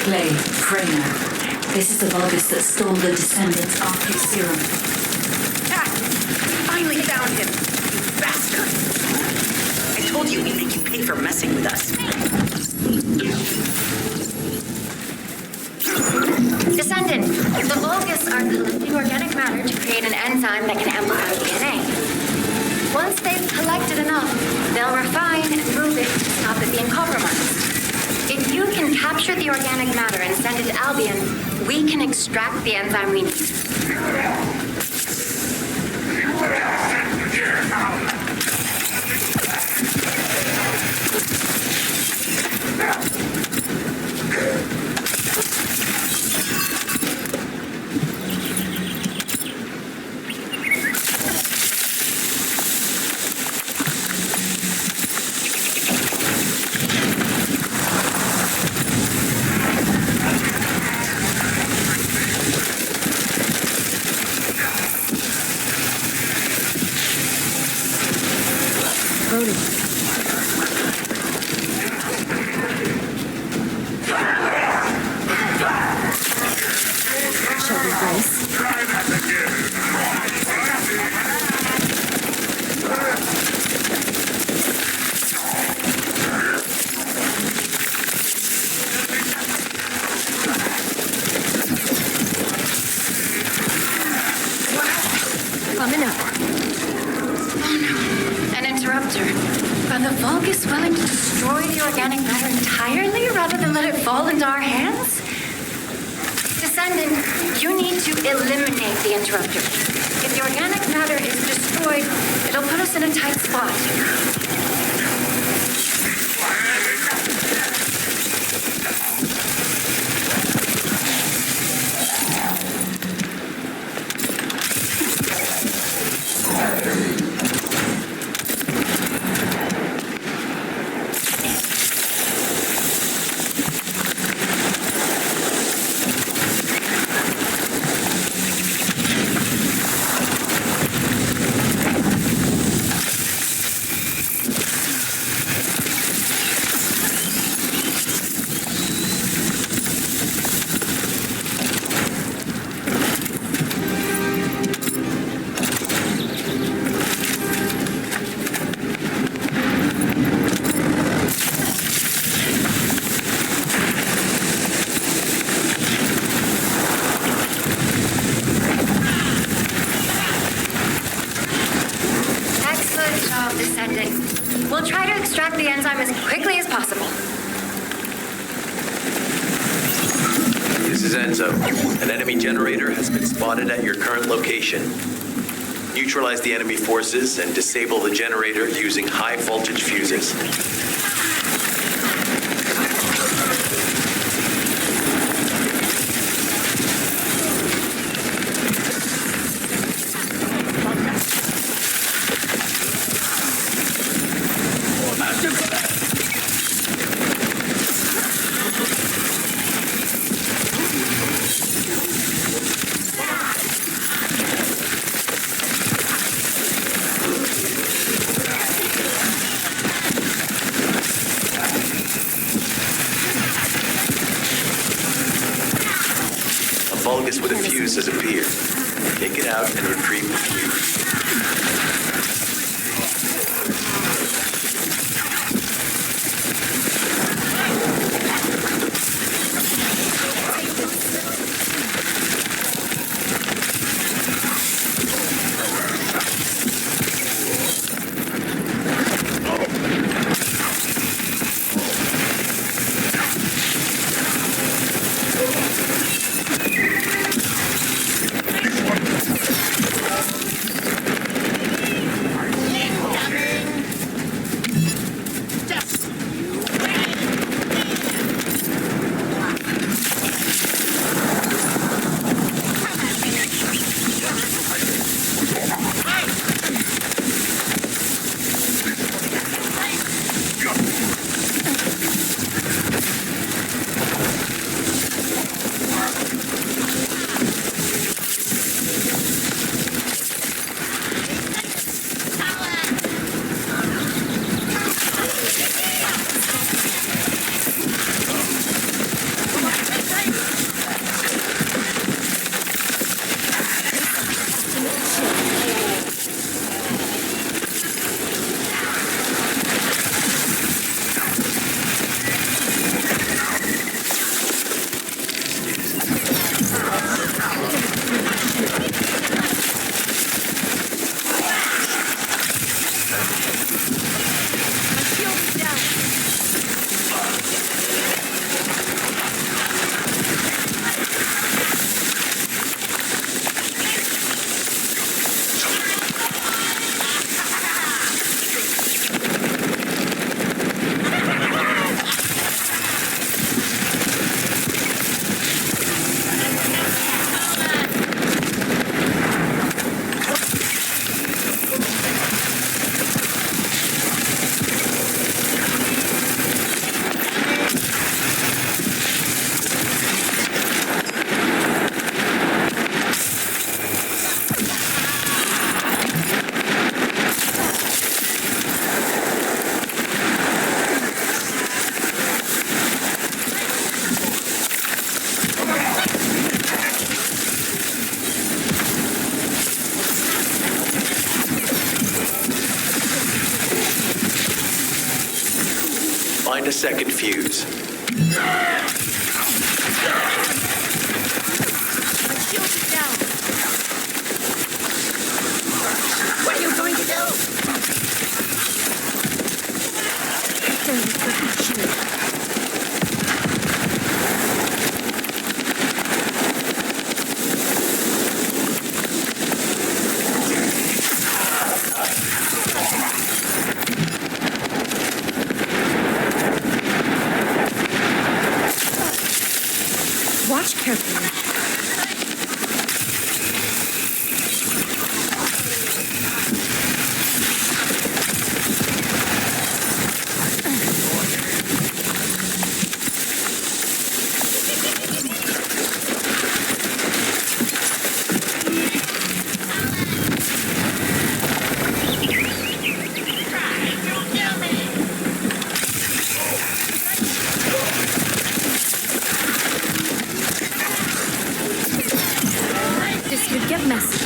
Clay, Freyna. This is the Vulgus that stole the Descendant's RK serum. Ah! Finally found him, you bastard! I told you we'd make you pay for messing with us. Descendant, the Vulgus are collecting organic matter to create an enzyme that can amplify DNA. Once they've collected enough, they'll refine and move it to stop it being compromised. If you can capture the organic matter and send it to Albion, we can extract the enzyme we need. Vulgus willing to destroy the organic matter entirely rather than let it fall into our hands? Descendant, you need to eliminate the interruptor. If the organic matter is destroyed, it'll put us in a tight spot. Descendant. We'll try to extract the enzyme as quickly as possible. This is Enzo. An enemy generator has been spotted at your current location. Neutralize the enemy forces and disable the generator using high voltage fuses. Vulgus with a fuse has appeared. Take it out and retrieve the fuse. Find a second fuse. What are you going to do? Watch carefully. This could get messy.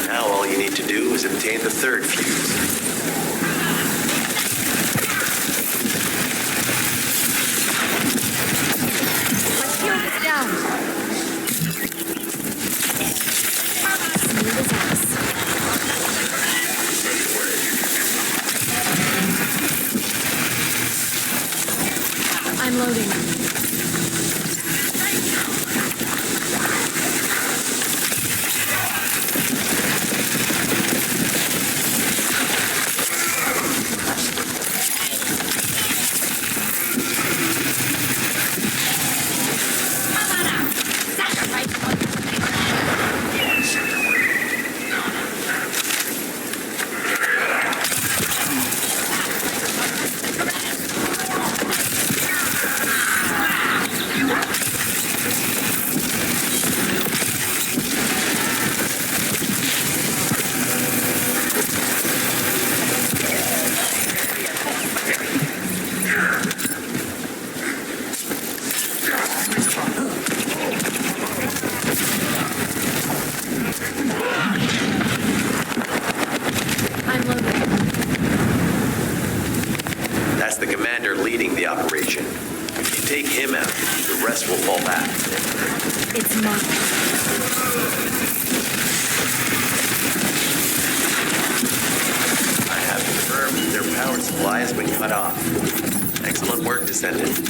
Now all you need to do is obtain the third fuse. My shield is down. Smooth as ice. I'm loading. I'm loading. That's the commander leading the operation. If you take him out, the rest will fall back. It's mine. I have confirmed their power supply has been cut off. Excellent work, Descendant.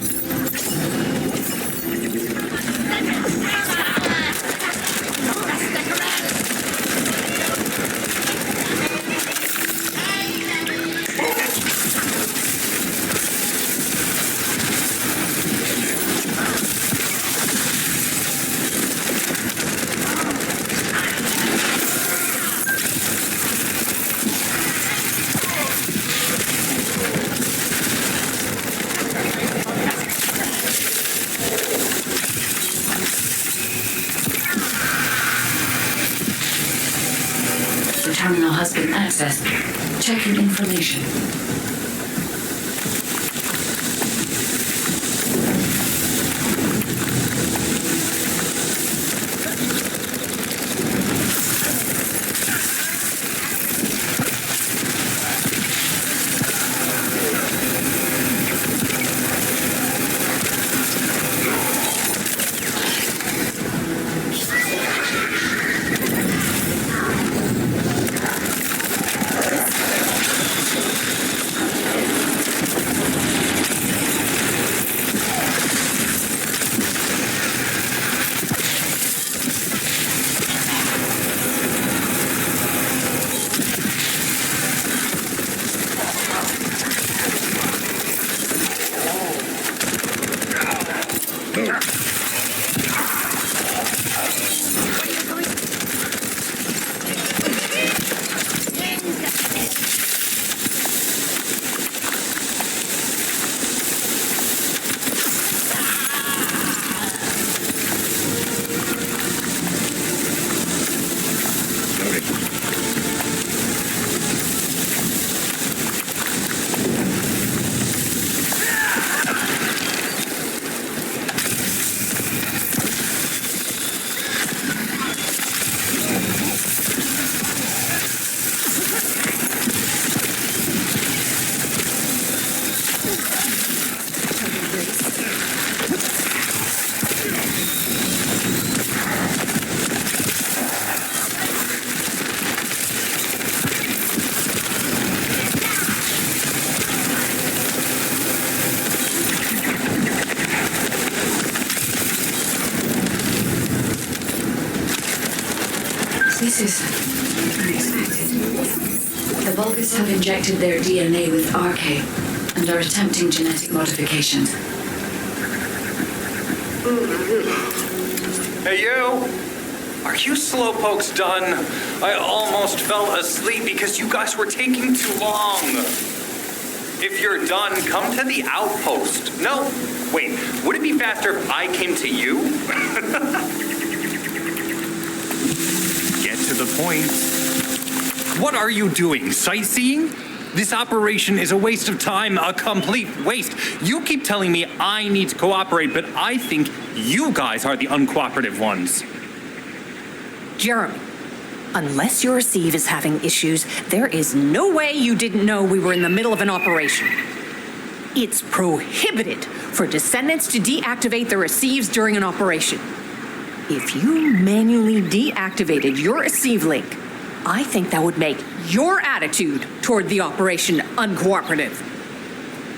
The terminal has been accessed. Checking information. This is unexpected. The Vulgus have injected their DNA with RK and are attempting genetic modifications. Hey, you! Are you slowpokes done? I almost fell asleep because you guys were taking too long. If you're done, come to the outpost. No, wait, would it be faster if I came to you? Get to the point. What are you doing, sightseeing? This operation is a waste of time, a complete waste. You keep telling me I need to cooperate, but I think you guys are the uncooperative ones. Jeremy, unless your receive is having issues, there is no way you didn't know we were in the middle of an operation. It's prohibited for Descendants to deactivate the receives during an operation. If you manually deactivated your receive link, I think that would make your attitude toward the operation uncooperative.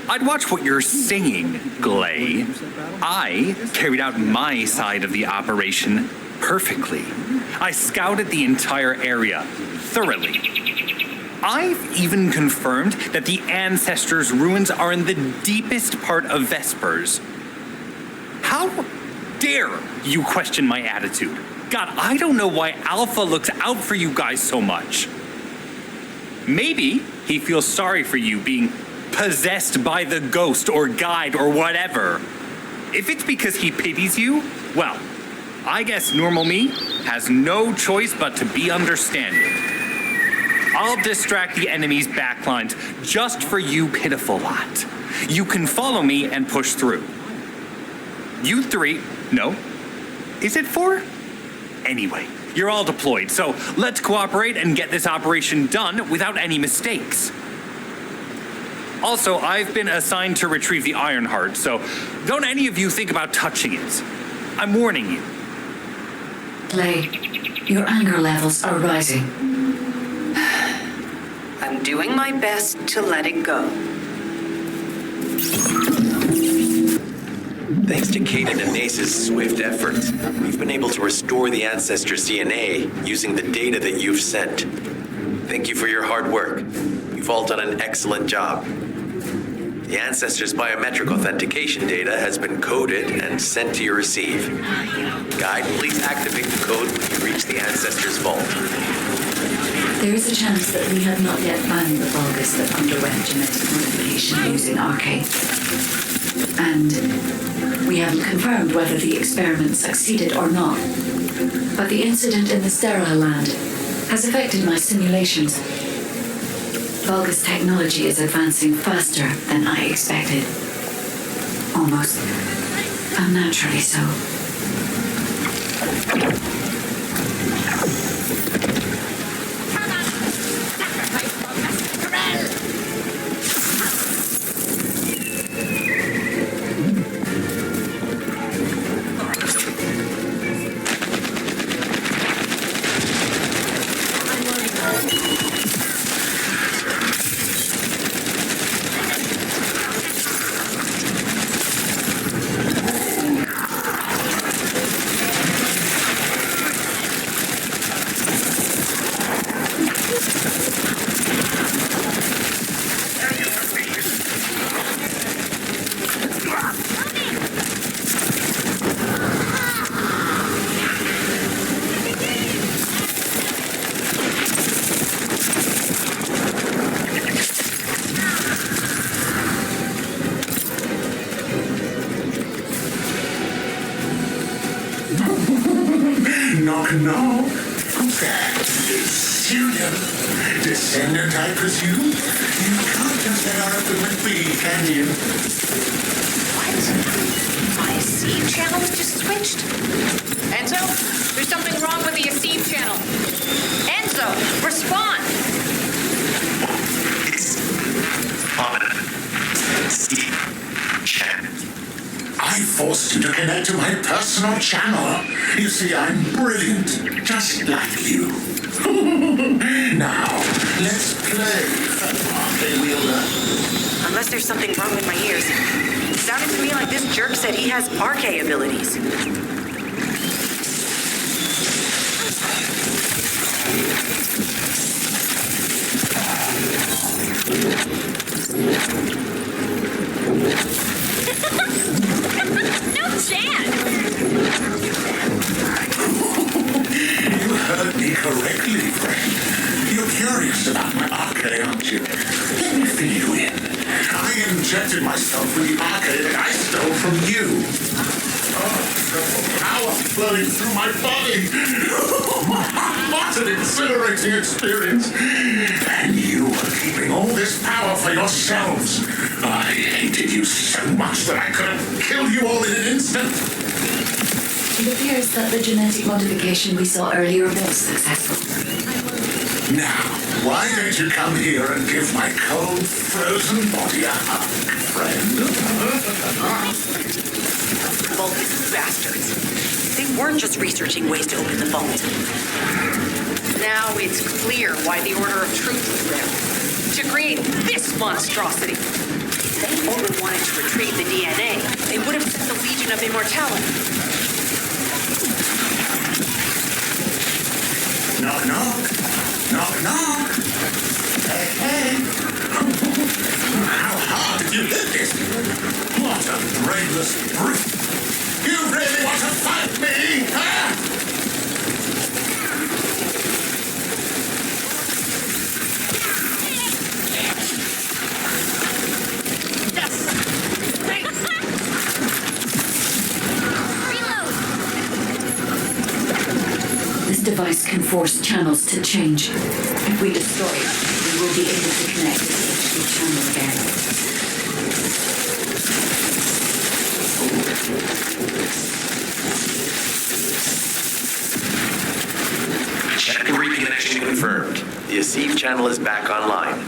I'd watch what you're saying, Glay. I carried out my side of the operation perfectly. I scouted the entire area thoroughly. I've even confirmed that the Ancestors' ruins are in the deepest part of Vespers. How dare you question my attitude? God, I don't know why Alpha looks out for you guys so much. Maybe he feels sorry for you being possessed by the ghost or guide or whatever. If it's because he pities you, well, I guess normal me has no choice but to be understanding. I'll distract the enemy's backlines just for you pitiful lot. You can follow me and push through. You three, no, is it 4? Anyway, you're all deployed, so let's cooperate and get this operation done without any mistakes. Also, I've been assigned to retrieve the Ironheart, so don't any of you think about touching it. I'm warning you. Clay, your anger levels are rising. I'm doing my best to let it go. Thanks to Kaden and Nace's swift efforts, we've been able to restore the Ancestors' DNA using the data that you've sent. Thank you for your hard work. You've all done an excellent job. The Ancestors' biometric authentication data has been coded and sent to your receive. Guide, please activate the code when you reach the Ancestors' vault. There is a chance that we have not yet found the Vulgus that underwent genetic modification using RK. And we haven't confirmed whether the experiment succeeded or not. But the incident in the sterile land has affected my simulations. Vulgus technology is advancing faster than I expected. Almost unnaturally so. Knock. That is Student. Descendant, I presume? You can't just head out with me, can you? What? My receive channel just switched? Enzo, there's something wrong with the receive channel. Enzo, respond! It's Steve Chan. I forced you to connect to my personal channel. You see, I'm brilliant, just like you. Now, let's play, RK Wielder. Unless there's something wrong with my ears. It sounded to me like this jerk said he has RK abilities. No chance! You heard me correctly, friend. You're curious about my arcade, aren't you? Let me fill you in. I injected myself with the arcade that I stole from you. Oh, power flowing through my body. What an exhilarating experience. And you were keeping all this power for yourselves. I hated you so much that I could have killed you all in an instant. It appears that the genetic modification we saw earlier was successful. Now, why don't you come here and give my cold, frozen body a hug, friend? Vulgus bastards. They weren't just researching ways to open the vault. Now it's clear why the Order of Truth was there. To create this monstrosity. If they only wanted to retrieve the DNA, they would have sent the Legion of Immortality. Knock, knock. Knock, knock. Hey, hey. How hard did you hit this? What a brainless brute. You really want to fight me, huh? This device can force channels to change. If we destroy it, we will be able to connect to the HD channel again. Channel reconnection confirmed. The ASIV channel is back online.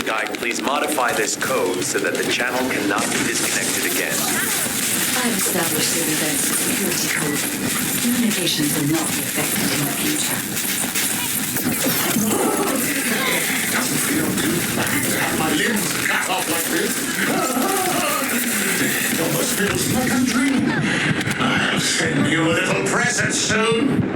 Guide, please modify this code so that the channel cannot be disconnected again. I've established the event's security code. Communications will not be affected in the future. It doesn't feel too bad to have my limbs cut off like this. It almost feels like a dream. I'll send you a little present soon.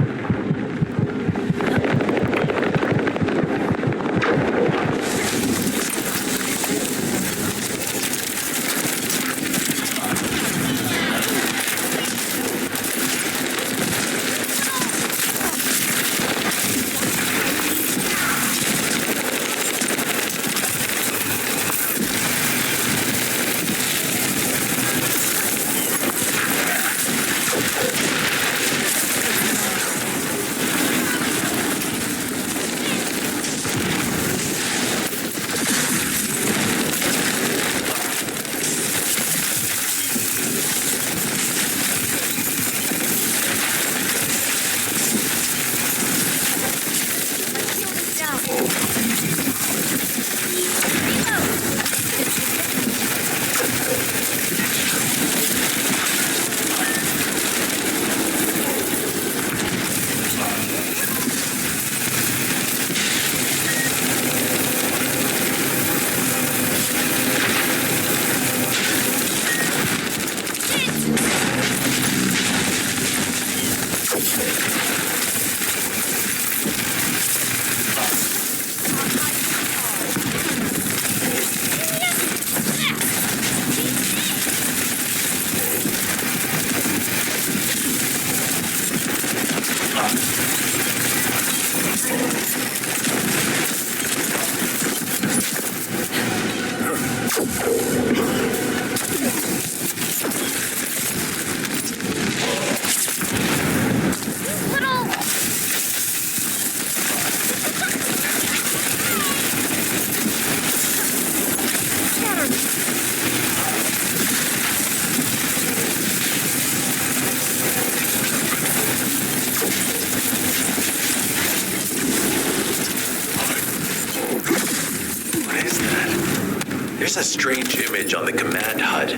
There's a strange image on the command HUD.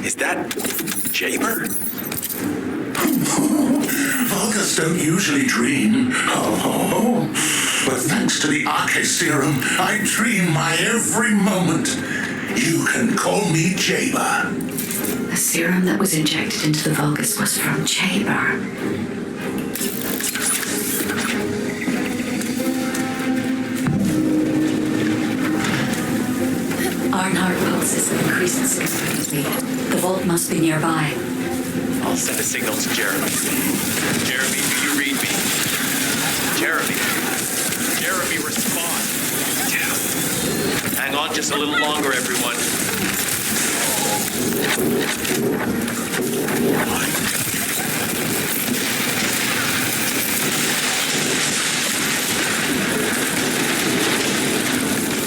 Is that Jaber? Vulgus don't usually dream. Oh, but thanks to the Arche serum, I dream my every moment. You can call me Jaber. The serum that was injected into the Vulgus was from Jaber. Ironheart pulses increased significantly. The vault must be nearby. I'll send a signal to Jeremy. Jeremy, do you read me? Jeremy. Jeremy, respond. Hang on just a little longer, everyone.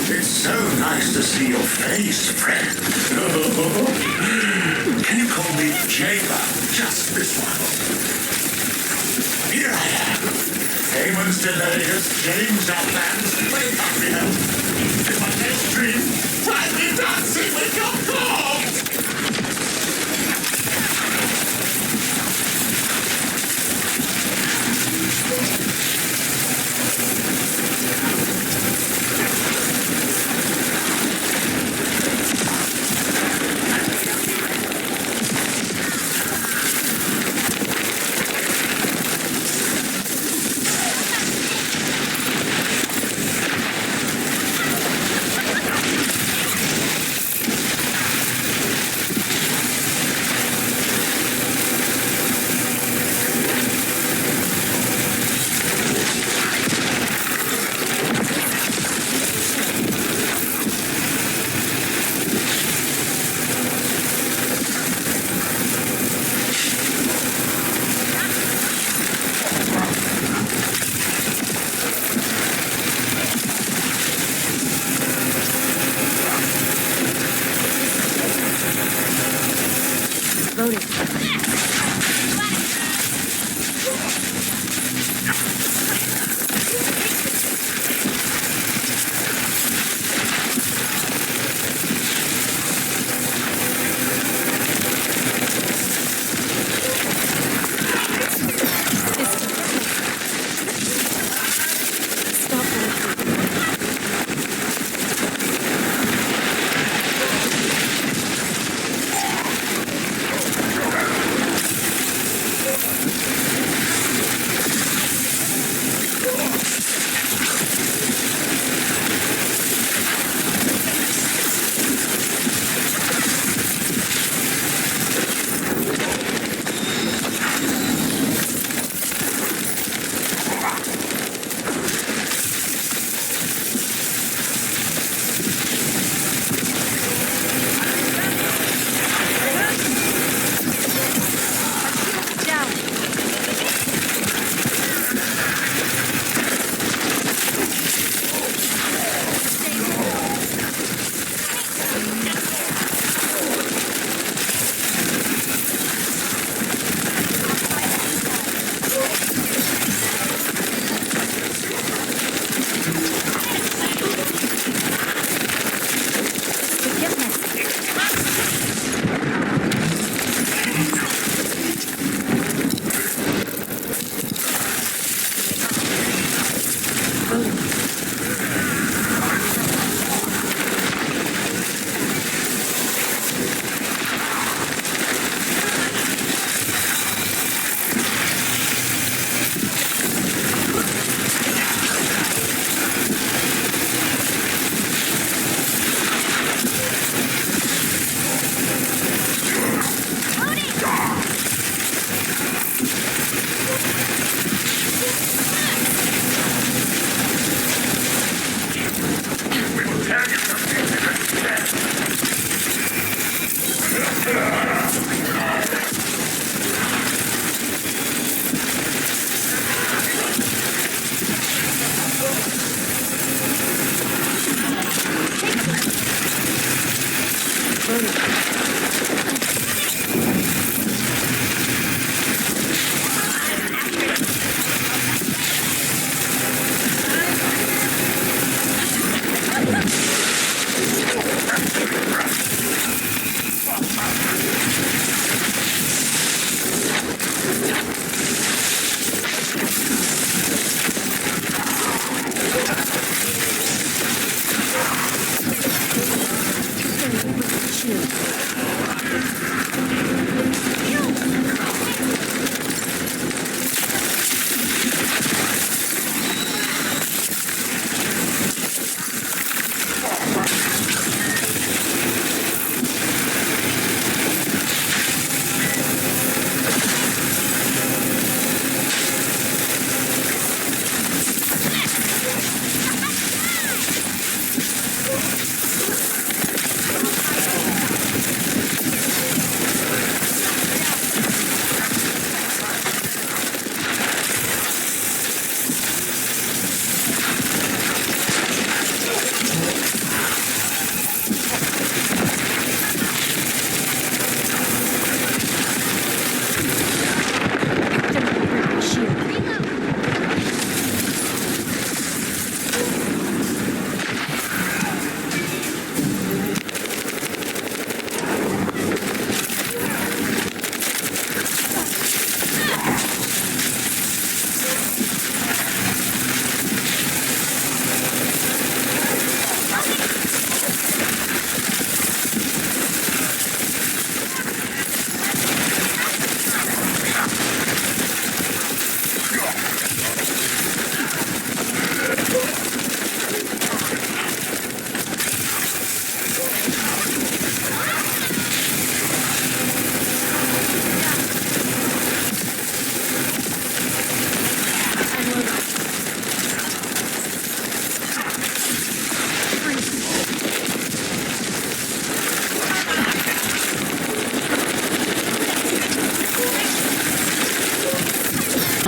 It's so nice to see your face, friend. Can you call me Jailer? Just this once. Here I am. Haman's delay has changed our plans. Wake up, here. In my next dream, find me dancing with your corpse!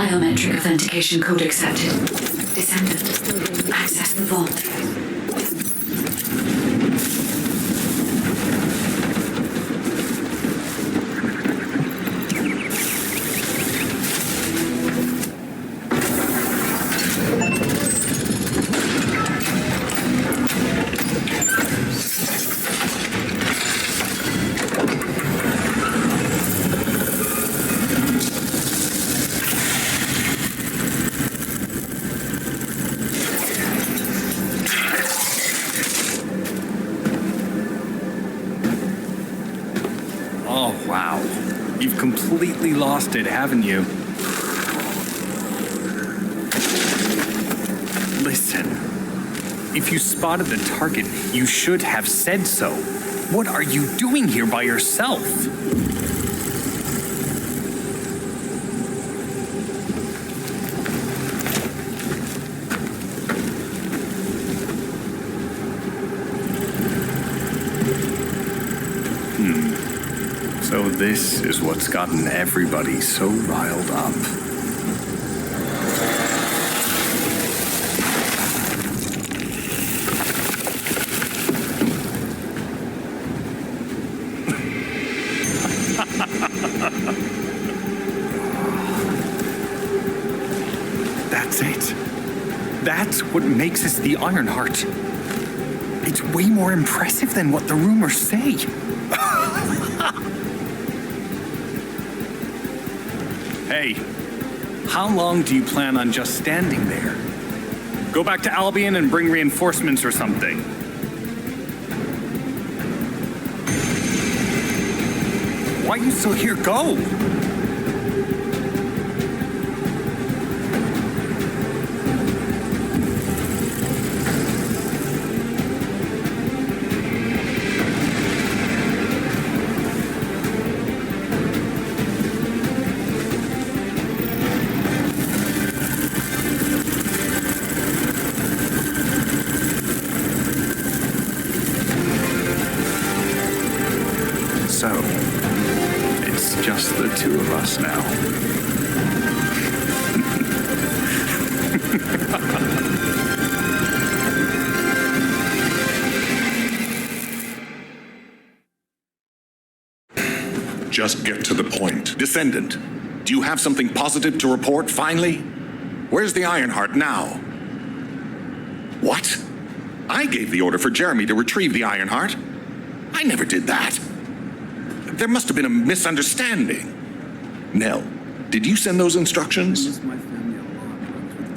Biometric authentication code accepted. Descendant. Access the vault. Oh, wow. You've completely lost it, haven't you? Listen, if you spotted the target, you should have said so. What are you doing here by yourself? So this is what's gotten everybody so riled up. That's it. That's what makes us the Ironheart. It's way more impressive than what the rumors say. Hey, how long do you plan on just standing there? Go back to Albion and bring reinforcements or something. Why are you still here? Go! So, it's just the two of us now. Just get to the point. Descendant, do you have something positive to report, finally? Where's the Ironheart now? What? I gave the order for Jeremy to retrieve the Ironheart. I never did that. There must have been a misunderstanding. Nell, did you send those instructions?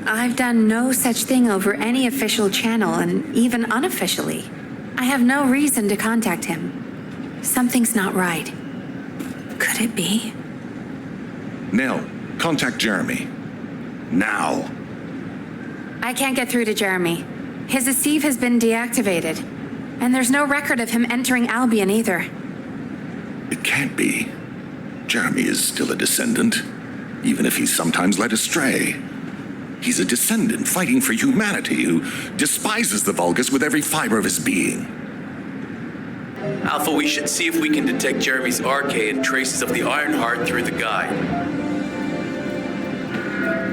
I've done no such thing over any official channel, and even unofficially. I have no reason to contact him. Something's not right. Could it be? Nell, contact Jeremy. Now. I can't get through to Jeremy. His Deceive has been deactivated, and there's no record of him entering Albion either. It can't be. Jeremy is still a Descendant, even if he's sometimes led astray. He's a Descendant fighting for humanity who despises the Vulgus with every fiber of his being. Alpha, we should see if we can detect Jeremy's arcade and traces of the Ironheart through the guide.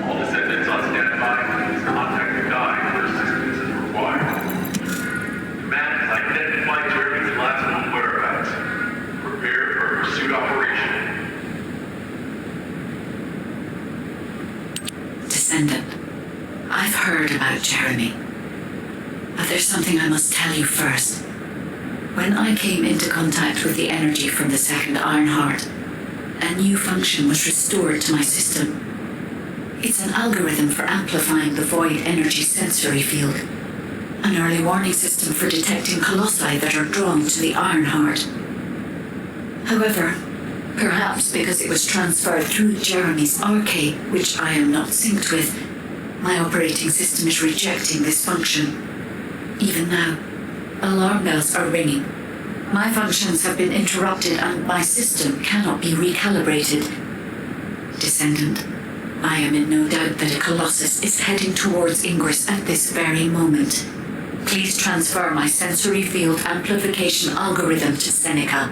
All Descendants on standby. Please contact the guide for assistance if required. Command has identified Jeremy's last known whereabouts. Prepare for pursuit operation. Descendant, I've heard about Jeremy. But there's something I must tell you first. When I came into contact with the energy from the second Ironheart, a new function was restored to my system. It's an algorithm for amplifying the void energy sensory field. An early warning system for detecting colossi that are drawn to the Ironheart. However, perhaps because it was transferred through Jeremy's arcade, which I am not synced with, my operating system is rejecting this function. Even now, alarm bells are ringing. My functions have been interrupted and my system cannot be recalibrated. Descendant, I am in no doubt that a Colossus is heading towards Ingress at this very moment. Please transfer my sensory field amplification algorithm to Seneca.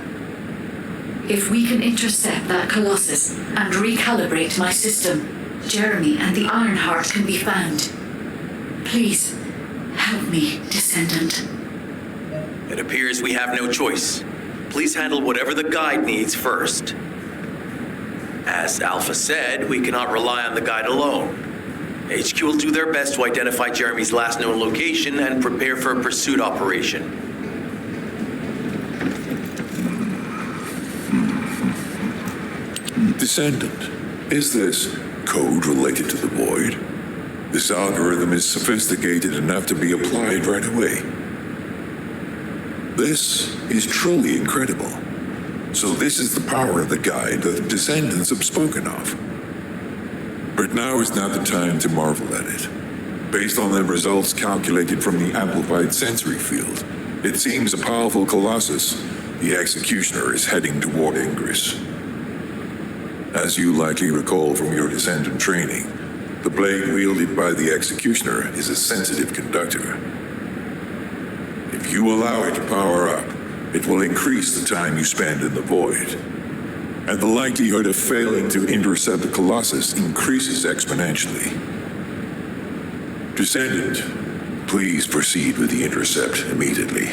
If we can intercept that Colossus and recalibrate my system, Jeremy and the Ironheart can be found. Please, help me, Descendant. It appears we have no choice. Please handle whatever the guide needs first. As Alpha said, we cannot rely on the guide alone. HQ will do their best to identify Jeremy's last known location and prepare for a pursuit operation. Descendant, is this code related to the Void? This algorithm is sophisticated enough to be applied right away. This is truly incredible. So this is the power of the guide that the Descendants have spoken of. But now is not the time to marvel at it. Based on the results calculated from the amplified sensory field, it seems a powerful Colossus, the Executioner, is heading toward Ingress. As you likely recall from your Descendant training, the blade wielded by the Executioner is a sensitive conductor. If you allow it to power up, it will increase the time you spend in the Void. And the likelihood of failing to intercept the Colossus increases exponentially. Descendant, please proceed with the intercept immediately.